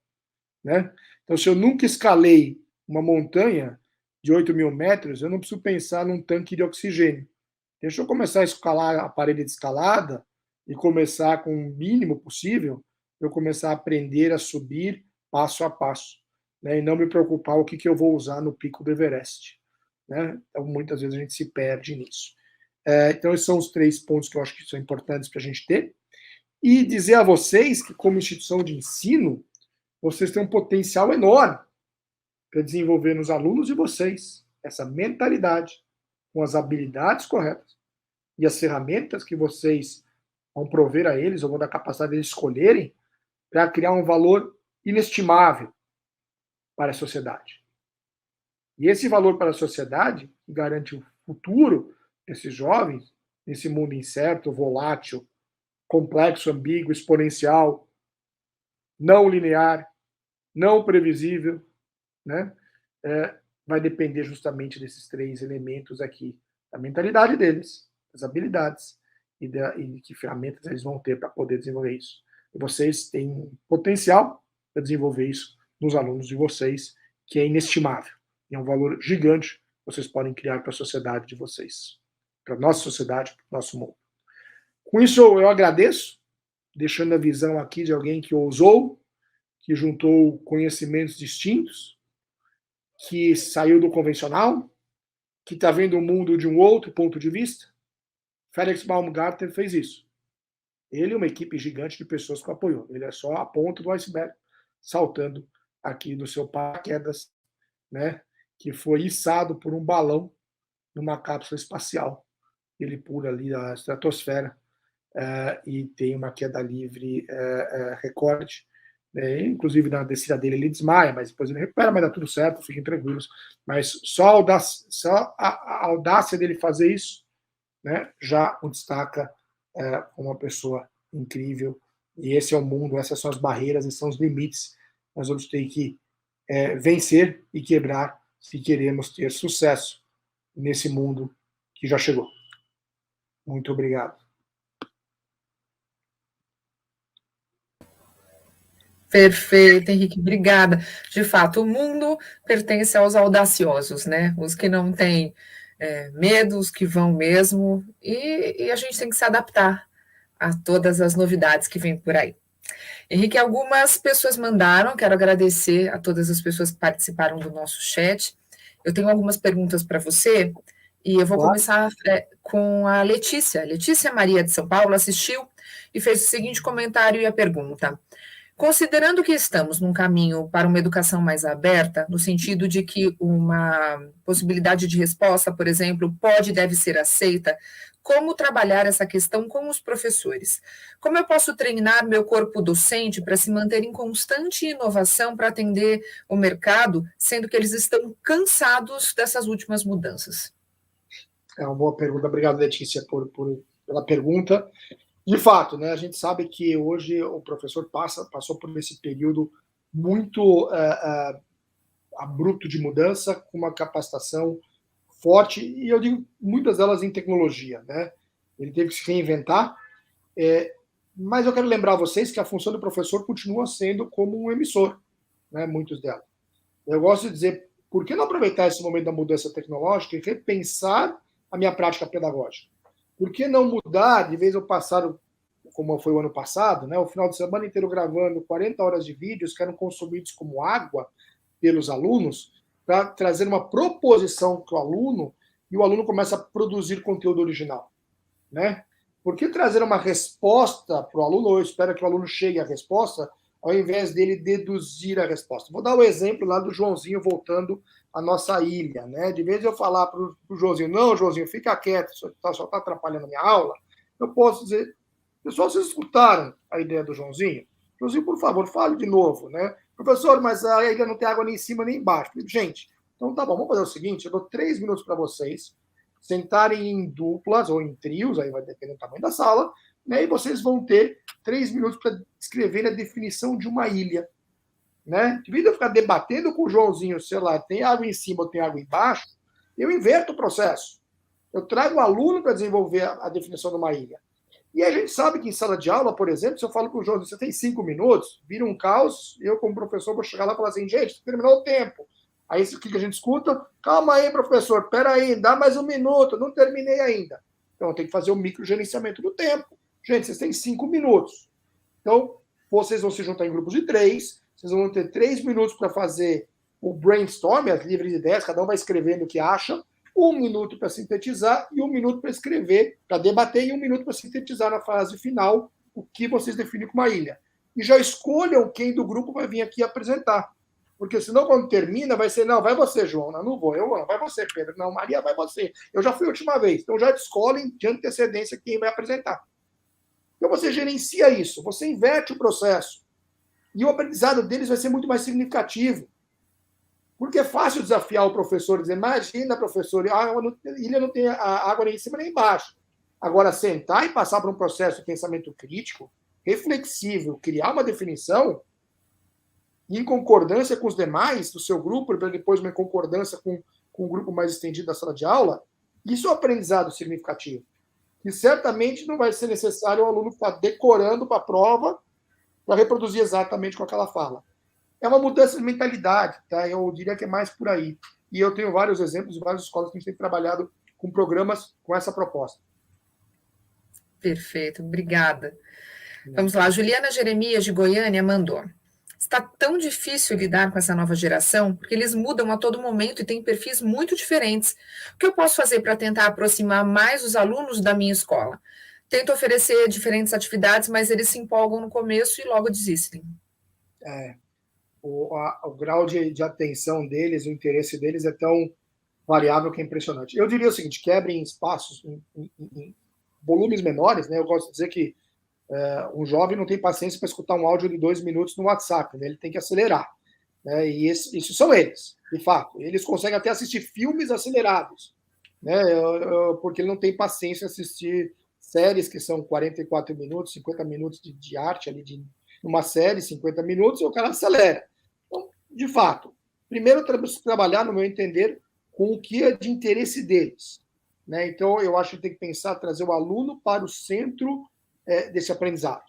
Né? Então, se eu nunca escalei uma montanha de 8.000 metros, eu não preciso pensar num tanque de oxigênio. Deixa eu começar a escalar a parede de escalada e começar com o mínimo possível, eu começar a aprender a subir passo a passo, né? E não me preocupar o que eu vou usar no pico do Everest. Né? Então, muitas vezes a gente se perde nisso. Então, esses são os 3 pontos que eu acho que são importantes para a gente ter. E dizer a vocês que, como instituição de ensino, vocês têm um potencial enorme para desenvolver nos alunos de vocês essa mentalidade, com as habilidades corretas e as ferramentas que vocês vão prover a eles, ou vão dar capacidade de eles escolherem, para criar um valor inestimável para a sociedade. E esse valor para a sociedade garante o futuro desses jovens, nesse mundo incerto, volátil, complexo, ambíguo, exponencial, não linear, não previsível, né? Vai depender justamente desses 3 elementos aqui, da mentalidade deles, das habilidades e de que ferramentas eles vão ter para poder desenvolver isso. E vocês têm um potencial para desenvolver isso nos alunos de vocês, que é inestimável. E é um valor gigante que vocês podem criar para a sociedade de vocês, para a nossa sociedade, para o nosso mundo. Com isso, eu agradeço, deixando a visão aqui de alguém que ousou, que juntou conhecimentos distintos, que saiu do convencional, que está vendo o mundo de um outro ponto de vista. Felix Baumgartner fez isso. Ele e uma equipe gigante de pessoas que o apoiou. Ele é só a ponta do iceberg, saltando aqui do seu paraquedas, né, que foi içado por um balão numa cápsula espacial. Ele pula ali a estratosfera e tem uma queda livre recorde. Inclusive na descida dele ele desmaia, mas depois ele recupera, mas dá tudo certo, fiquem tranquilos. Mas só a audácia dele fazer isso né, já o destaca como uma pessoa incrível. E esse é o mundo, essas são as barreiras, esses são os limites. Nós vamos ter que vencer e quebrar se queremos ter sucesso nesse mundo que já chegou. Muito obrigado. Perfeito, Henrique, obrigada. De fato, o mundo pertence aos audaciosos, né? Os que não têm medo, os que vão mesmo, e a gente tem que se adaptar a todas as novidades que vêm por aí. Henrique, algumas pessoas mandaram, quero agradecer a todas as pessoas que participaram do nosso chat. Eu tenho algumas perguntas para você, e eu vou começar com a Letícia. Letícia Maria de São Paulo assistiu e fez o seguinte comentário e a pergunta: considerando que estamos num caminho para uma educação mais aberta, no sentido de que uma possibilidade de resposta, por exemplo, pode e deve ser aceita, como trabalhar essa questão com os professores? Como eu posso treinar meu corpo docente para se manter em constante inovação para atender o mercado, sendo que eles estão cansados dessas últimas mudanças? É uma boa pergunta. Obrigado, Letícia, pela pergunta. De fato, né, a gente sabe que hoje o professor passou por esse período muito abrupto de mudança, com uma capacitação forte, e eu digo muitas delas em tecnologia. Né? Ele teve que se reinventar, mas eu quero lembrar a vocês que a função do professor continua sendo como um emissor, né, muitos delas. Eu gosto de dizer, por que não aproveitar esse momento da mudança tecnológica e repensar a minha prática pedagógica? Por que não mudar, de vez eu passar, como foi o ano passado, né, o final de semana inteiro gravando 40 horas de vídeos que eram consumidos como água pelos alunos, para trazer uma proposição para o aluno, e o aluno começa a produzir conteúdo original. Né? Por que trazer uma resposta para o aluno, ou eu espero que o aluno chegue à resposta, ao invés dele deduzir a resposta? Vou dar o exemplo lá do Joãozinho voltando à nossa ilha. Né? De vez eu falar para o Joãozinho, não, Joãozinho, fica quieto, só está atrapalhando a minha aula, eu posso dizer, pessoal, vocês escutaram a ideia do Joãozinho? Joãozinho, por favor, fale de novo. Né? Professor, mas a ilha não tem água nem em cima nem embaixo. Gente, então tá bom, vamos fazer o seguinte, eu dou 3 minutos para vocês sentarem em duplas ou em trios, aí vai depender do tamanho da sala, né, e vocês vão ter 3 minutos para escrever a definição de uma ilha. Né? De vez de eu ficar debatendo com o Joãozinho, sei lá, tem água em cima ou tem água embaixo, eu inverto o processo. Eu trago o aluno para desenvolver a definição de uma ilha. E a gente sabe que em sala de aula, por exemplo, se eu falo para o Joãozinho, você tem 5 minutos, vira um caos, eu como professor vou chegar lá e falar assim, gente, terminou o tempo. Aí o que a gente escuta? Calma aí, professor, peraí, dá mais 1 minuto, não terminei ainda. Então, eu tenho que fazer o microgerenciamento do tempo. Gente, vocês têm 5 minutos. Então, vocês vão se juntar em grupos de 3, vocês vão ter 3 minutos para fazer o brainstorm, as livres ideias, cada um vai escrevendo o que acha, 1 minuto para sintetizar e 1 minuto para escrever, para debater, e 1 minuto para sintetizar na fase final o que vocês definem como uma ilha. E já escolham quem do grupo vai vir aqui apresentar. Porque senão, quando termina, vai ser, não, vai você, João, não vou, eu não, vai você, Pedro, não, Maria, vai você. Eu já fui a última vez, então já escolhem de antecedência quem vai apresentar. Então você gerencia isso, você inverte o processo. E o aprendizado deles vai ser muito mais significativo. Porque é fácil desafiar o professor e dizer, imagina, professor, a ilha não tem a água nem em cima nem embaixo. Agora, sentar e passar por um processo de pensamento crítico, reflexivo, criar uma definição, em concordância com os demais do seu grupo, para depois uma concordância com o grupo mais estendido da sala de aula, isso é um aprendizado significativo. E certamente não vai ser necessário o aluno ficar decorando para a prova para reproduzir exatamente com aquela fala. É uma mudança de mentalidade, tá? Eu diria que é mais por aí. E eu tenho vários exemplos de várias escolas que a gente tem trabalhado com programas com essa proposta. Perfeito, obrigada. Vamos lá, Juliana Jeremias, de Goiânia, mandou. Está tão difícil lidar com essa nova geração, porque eles mudam a todo momento e têm perfis muito diferentes. O que eu posso fazer para tentar aproximar mais os alunos da minha escola? Tento oferecer diferentes atividades, mas eles se empolgam no começo e logo desistem. O grau de atenção deles, o interesse deles é tão variável que é impressionante. Eu diria o seguinte, quebrem espaços em volumes menores, né? Eu gosto de dizer que um jovem não tem paciência para escutar um áudio de 2 minutos no WhatsApp, né? Ele tem que acelerar. Né? E isso são eles, de fato. Eles conseguem até assistir filmes acelerados, né? Porque ele não tem paciência assistir séries que são 44 minutos, 50 minutos de arte ali, de uma série, 50 minutos, e o cara acelera. Então, de fato, primeiro trabalhar, no meu entender, com o que é de interesse deles. Né? Então, eu acho que tem que pensar, trazer o aluno para o centro desse aprendizado.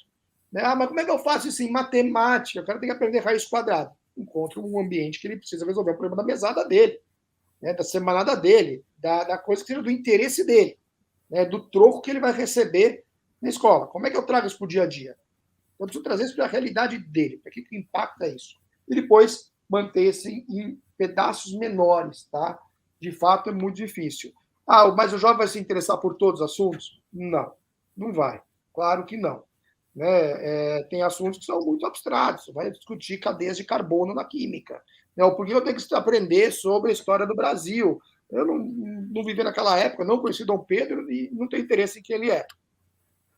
Né? Ah, mas como é que eu faço isso em matemática? O cara tem que aprender raiz quadrada. Encontra um ambiente que ele precisa resolver o problema da mesada dele, né? Da semanada dele, da coisa que seja do interesse dele, né? Do troco que ele vai receber na escola. Como é que eu trago isso para o dia a dia? Eu preciso trazer isso para a realidade dele, para que impacta isso. E depois manter-se em pedaços menores, tá? De fato, é muito difícil. Ah, mas o jovem vai se interessar por todos os assuntos? Não, não vai. Claro que não. Né? Tem assuntos que são muito abstratos. Vai discutir cadeias de carbono na química. Né? Por que eu tenho que aprender sobre a história do Brasil? Eu não vivi naquela época, não conheci Dom Pedro e não tenho interesse em quem ele é.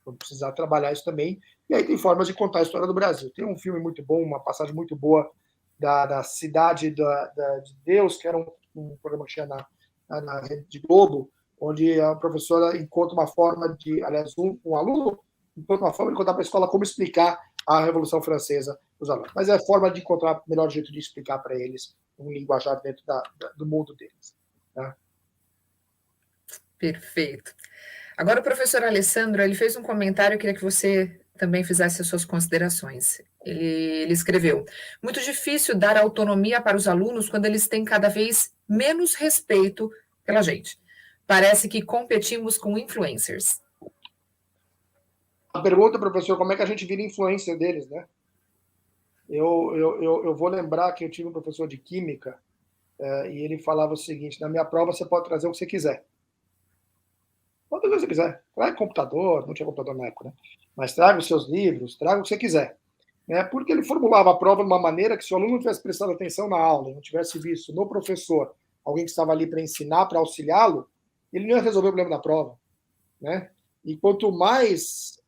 Vou precisar trabalhar isso também. E aí tem formas de contar a história do Brasil. Tem um filme muito bom, uma passagem muito boa da Cidade de Deus, que era um programa que tinha na Rede Globo, onde a professora encontra uma forma de, aliás, um aluno encontra uma forma de contar para a escola como explicar a Revolução Francesa para os alunos. Mas é a forma de encontrar o melhor jeito de explicar para eles um linguajar dentro do mundo deles. Tá? Perfeito. Agora, o professor Alessandro, ele fez um comentário, eu queria que você também fizesse as suas considerações. Ele escreveu: muito difícil dar autonomia para os alunos quando eles têm cada vez menos respeito pela gente. Parece que competimos com influencers. A pergunta, professor, como é que a gente vira influência deles, né? Eu vou lembrar que eu tive um professor de química e ele falava o seguinte: na minha prova você pode trazer o que você quiser. Quantas vezes você quiser. Traga computador, não tinha computador na época, né? Mas traga os seus livros, traga o que você quiser. Né? Porque ele formulava a prova de uma maneira que, se o aluno não tivesse prestado atenção na aula, não tivesse visto no professor alguém que estava ali para ensinar, para auxiliá-lo, ele não ia resolver o problema da prova. Né? E quanto mais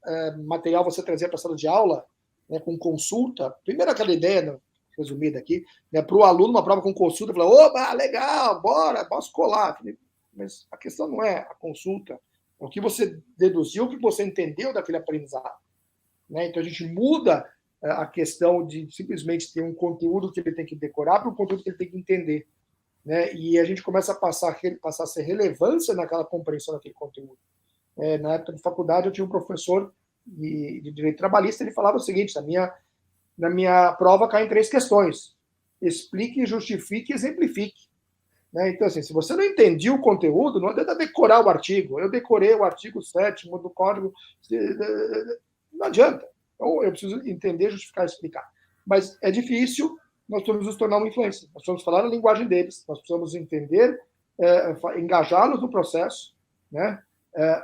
material você trazia para a sala de aula, né, com consulta, primeiro aquela ideia, né, resumida aqui, né, para o aluno, uma prova com consulta, falar: opa, legal, bora, posso colar. Mas a questão não é a consulta, é o que você deduziu, o que você entendeu daquele aprendizado. Né? Então a gente muda a questão de simplesmente ter um conteúdo que ele tem que decorar para um conteúdo que ele tem que entender. Né? E a gente começa a passar a ser relevância naquela compreensão daquele conteúdo. Na época de faculdade, eu tinha um professor de direito trabalhista, ele falava o seguinte: na minha prova caem 3 questões: explique, justifique e exemplifique. Né? Então, assim, se você não entendia o conteúdo, não adianta decorar o artigo. Eu decorei o artigo 7º do Código. Não adianta. Então, eu preciso entender, justificar e explicar. Mas é difícil, nós precisamos nos tornar uma influência. Nós precisamos falar a linguagem deles, nós precisamos entender, engajá-los no processo. Né?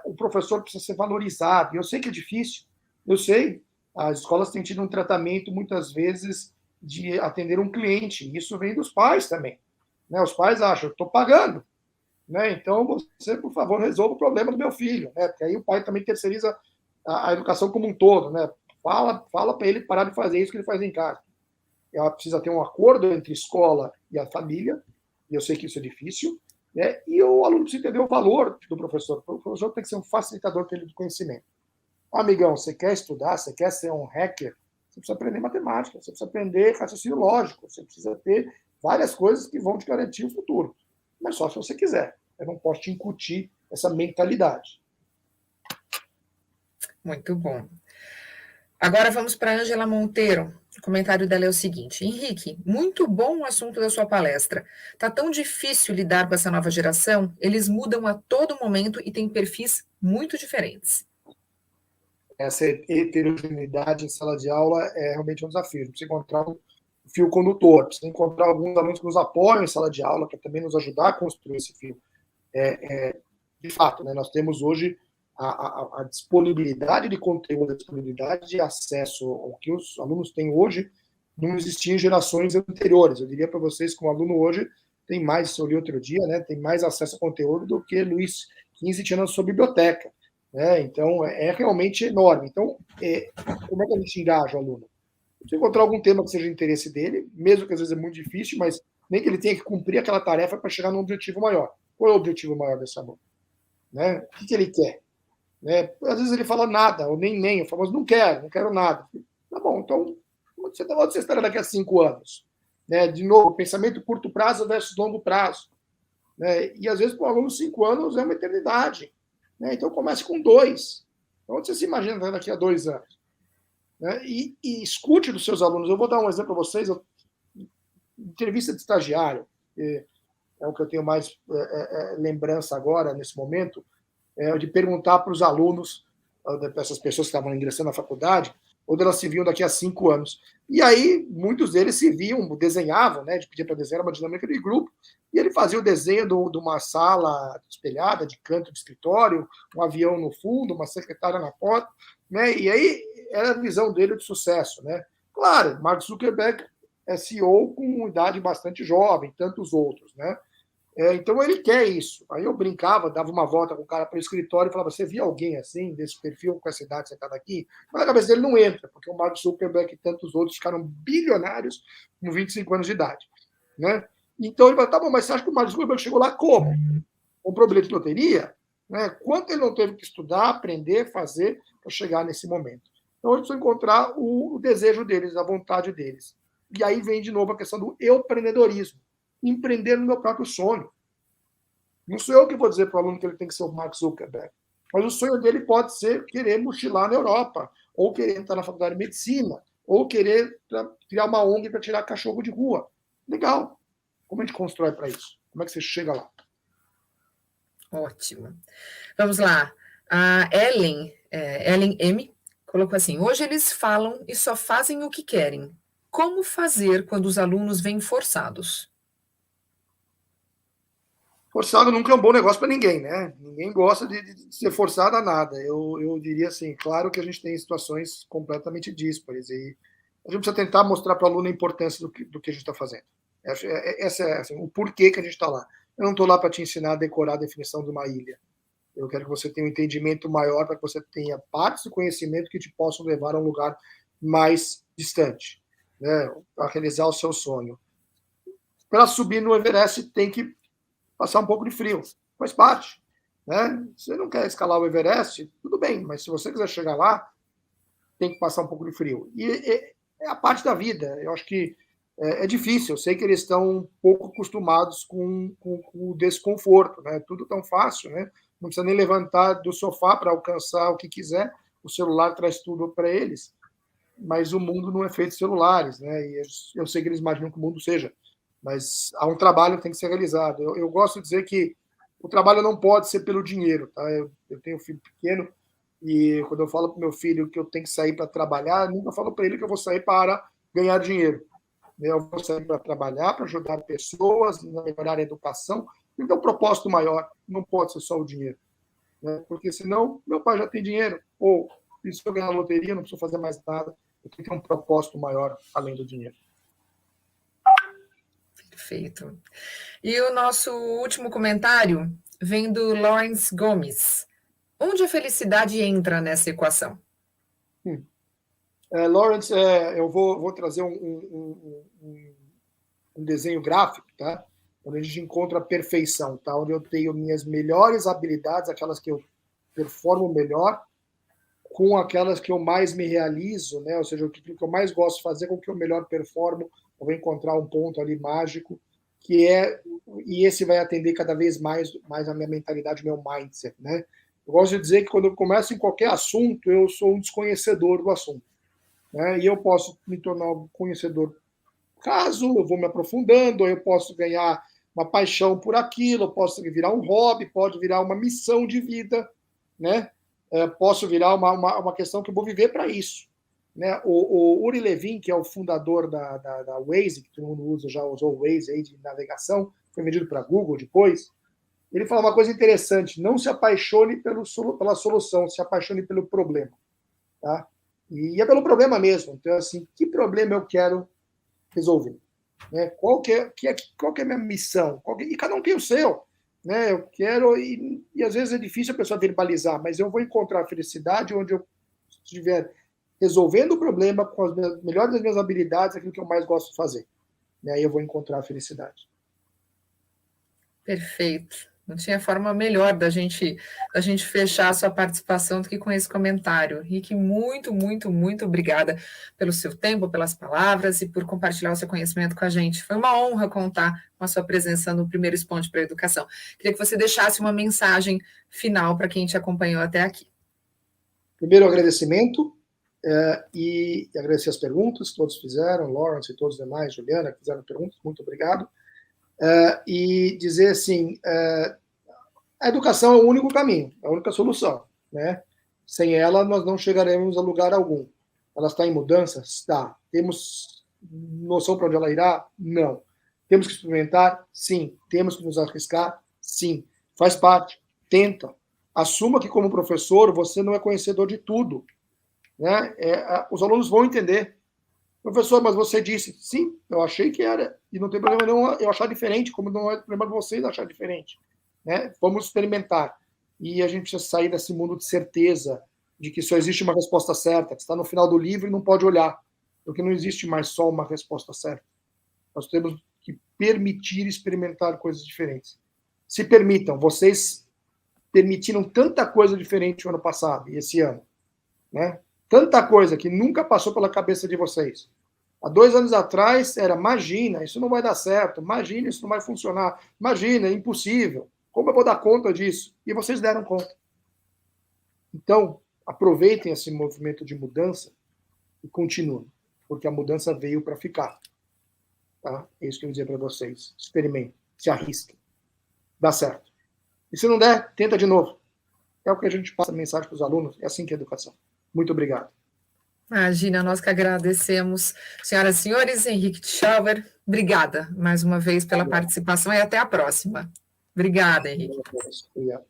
O professor precisa ser valorizado. E eu sei que é difícil, eu sei. As escolas têm tido um tratamento, muitas vezes, de atender um cliente. Isso vem dos pais também. Né? Os pais acham: estou pagando, né? Então você, por favor, resolva o problema do meu filho. Né? Porque aí o pai também terceiriza a educação como um todo. Né? Fala para ele parar de fazer isso que ele faz em casa. Ela precisa ter um acordo entre escola e a família, e eu sei que isso é difícil, né? E o aluno precisa entender o valor do professor. O professor tem que ser um facilitador do conhecimento. Amigão, você quer estudar, você quer ser um hacker, você precisa aprender matemática, você precisa aprender raciocínio lógico, você precisa ter várias coisas que vão te garantir o futuro. Mas só se você quiser. Eu não posso te incutir essa mentalidade. Muito bom. Agora vamos para a Ângela Monteiro. O comentário dela é o seguinte: Henrique, muito bom o assunto da sua palestra. Está tão difícil lidar com essa nova geração, eles mudam a todo momento e têm perfis muito diferentes. Essa heterogeneidade em sala de aula é realmente um desafio. Precisa encontrar um fio condutor, precisa encontrar alguns alunos que nos apoiam em sala de aula, para também nos ajudar a construir esse fio. De fato, né, nós temos hoje a disponibilidade de conteúdo, a disponibilidade de acesso ao que os alunos têm hoje, não existia em gerações anteriores. Eu diria para vocês que um aluno hoje tem mais, eu li outro dia, né, tem mais acesso a conteúdo do que Luiz XV tinha na sua biblioteca. Né? Então, é realmente enorme. Então, como é que a gente engaja o aluno? Se encontrar algum tema que seja de interesse dele, mesmo que às vezes é muito difícil, mas nem que ele tenha que cumprir aquela tarefa para chegar num objetivo maior. Qual é o objetivo maior desse aluno? Né? O que ele quer? Né? Às vezes ele fala nada, ou nem, eu falo, mas não quero nada. Tá bom, então onde você estará daqui a 5 anos? Né? De novo, pensamento curto prazo versus longo prazo. Né? E às vezes para o aluno 5 anos é uma eternidade. Né? Então comece com 2. Onde você se imagina daqui a 2 anos? Né? E escute dos seus alunos. Eu vou dar um exemplo para vocês. Entrevista de estagiário, é o que eu tenho mais lembrança agora, nesse momento, de perguntar para os alunos, para essas pessoas que estavam ingressando na faculdade, onde elas se viam daqui a 5 anos. E aí, muitos deles se viam, desenhavam, né, de pedir para desenhar uma dinâmica de grupo, e ele fazia o desenho de uma sala espelhada, de canto de escritório, um avião no fundo, uma secretária na porta, né, e aí era a visão dele de sucesso. Né. Claro, Mark Zuckerberg é CEO com idade bastante jovem, tantos outros, né. Então ele quer isso. Aí eu brincava, dava uma volta com o cara para o escritório e falava: você viu alguém assim, desse perfil, com essa idade sentado aqui? Mas na cabeça dele não entra, porque o Mark Zuckerberg e tantos outros ficaram bilionários com 25 anos de idade. Né? Então ele fala: tá bom, mas você acha que o Mark Zuckerberg chegou lá como? Comprou bilhete de loteria? Né? Quanto ele não teve que estudar, aprender, fazer para chegar nesse momento? Então ele precisa encontrar o desejo deles, a vontade deles. E aí vem de novo a questão do empreendedorismo. Empreender no meu próprio sonho. Não sou eu que vou dizer para o aluno que ele tem que ser o Mark Zuckerberg, mas o sonho dele pode ser querer mochilar na Europa, ou querer entrar na faculdade de medicina, ou querer criar uma ONG para tirar cachorro de rua. Legal. Como a gente constrói para isso? Como é que você chega lá? Ótimo. Vamos lá. A Ellen M. colocou assim: hoje eles falam e só fazem o que querem. Como fazer quando os alunos vêm forçados? Forçado nunca é um bom negócio para ninguém, né? Ninguém gosta de ser forçado a nada. Eu diria assim, claro que a gente tem situações completamente díspares e a gente precisa tentar mostrar para o aluno a importância do que a gente está fazendo. Essa é assim, o porquê que a gente está lá. Eu não estou lá para te ensinar a decorar a definição de uma ilha. Eu quero que você tenha um entendimento maior, para que você tenha partes do conhecimento que te possam levar a um lugar mais distante, né? A realizar o seu sonho. Para subir no Everest, tem que passar um pouco de frio. Faz parte. Né? Você não quer escalar o Everest, tudo bem, mas se você quiser chegar lá, tem que passar um pouco de frio. E é a parte da vida. Eu acho que é difícil. Eu sei que eles estão um pouco acostumados com o desconforto. Né? Tudo tão fácil. Né? Não precisa nem levantar do sofá para alcançar o que quiser. O celular traz tudo para eles. Mas o mundo não é feito de celulares. Né? E eu sei que eles imaginam que o mundo seja. Mas há um trabalho que tem que ser realizado. Eu gosto de dizer que o trabalho não pode ser pelo dinheiro. Tá? Eu tenho um filho pequeno e quando eu falo para o meu filho que eu tenho que sair para trabalhar, eu nunca falo para ele que eu vou sair para ganhar dinheiro. Eu vou sair para trabalhar, para ajudar pessoas, a melhorar a educação. Então, o propósito maior não pode ser só o dinheiro. Né? Porque senão, meu pai já tem dinheiro. Ou, se eu ganhar a loteria, não preciso fazer mais nada. Eu tenho que ter um propósito maior além do dinheiro. Perfeito. E o nosso último comentário vem do Lawrence Gomes. Onde a felicidade entra nessa equação? Lawrence, eu vou trazer um desenho gráfico, tá? Onde a gente encontra a perfeição, tá? Onde eu tenho minhas melhores habilidades, aquelas que eu performo melhor, com aquelas que eu mais me realizo, né? Ou seja, o que eu mais gosto de fazer, com o que eu melhor performo, eu vou encontrar um ponto ali mágico, e esse vai atender cada vez mais a minha mentalidade, meu mindset, né? Eu gosto de dizer que quando eu começo em qualquer assunto, eu sou um desconhecedor do assunto, né? E eu posso me tornar um conhecedor caso eu vou me aprofundando, eu posso ganhar uma paixão por aquilo, eu posso virar um hobby, pode virar uma missão de vida, né? Posso virar uma questão que eu vou viver para isso. Né? O Uri Levin, que é o fundador da Waze, que todo mundo já usou o Waze aí de navegação, foi vendido para a Google depois, ele fala uma coisa interessante: não se apaixone pela solução, se apaixone pelo problema. Tá? E é pelo problema mesmo. Então, assim, que problema eu quero resolver? Né? Qual que é a minha missão? E cada um tem o seu. Né? Eu quero, e às vezes é difícil a pessoa verbalizar, mas eu vou encontrar a felicidade onde eu estiver resolvendo o problema com as melhores das minhas habilidades, aquilo que eu mais gosto de fazer. E aí eu vou encontrar a felicidade. Perfeito. Não tinha forma melhor da gente fechar a sua participação do que com esse comentário. Rick, muito, muito, muito obrigada pelo seu tempo, pelas palavras e por compartilhar o seu conhecimento com a gente. Foi uma honra contar com a sua presença no primeiro Expoente para a Educação. Queria que você deixasse uma mensagem final para quem te acompanhou até aqui. Primeiro, agradecimento, e agradecer as perguntas que todos fizeram, Lawrence e todos os demais, Juliana, que fizeram perguntas, muito obrigado. E dizer assim, a educação é o único caminho, é a única solução, né? Sem ela, nós não chegaremos a lugar algum. Ela está em mudança? Está. Temos noção para onde ela irá? Não. Temos que experimentar? Sim. Temos que nos arriscar? Sim. Faz parte. Tenta. Assuma que, como professor, você não é conhecedor de tudo, né? Os alunos vão entender. Professor, mas você disse, sim, eu achei que era, e não tem problema nenhum eu achar diferente, como não é problema de vocês achar diferente, né? Vamos experimentar. E a gente precisa sair desse mundo de certeza, de que só existe uma resposta certa, que está no final do livro e não pode olhar, porque não existe mais só uma resposta certa. Nós temos que permitir experimentar coisas diferentes. Se permitam, vocês permitiram tanta coisa diferente no ano passado e esse ano, né? Tanta coisa que nunca passou pela cabeça de vocês. Há 2 anos atrás era, imagina, isso não vai dar certo, imagina, isso não vai funcionar, imagina, é impossível, como eu vou dar conta disso? E vocês deram conta. Então, aproveitem esse movimento de mudança e continuem, porque a mudança veio para ficar. Tá? É isso que eu ia dizer para vocês. Experimentem, se arrisquem. Dá certo. E se não der, tenta de novo. É o que a gente passa a mensagem para os alunos, é assim que é a educação. Muito obrigado. Imagina, nós que agradecemos. Senhoras e senhores, Henrique Tschauer, obrigada mais uma vez pela participação e até a próxima. Obrigada, Henrique. Obrigado.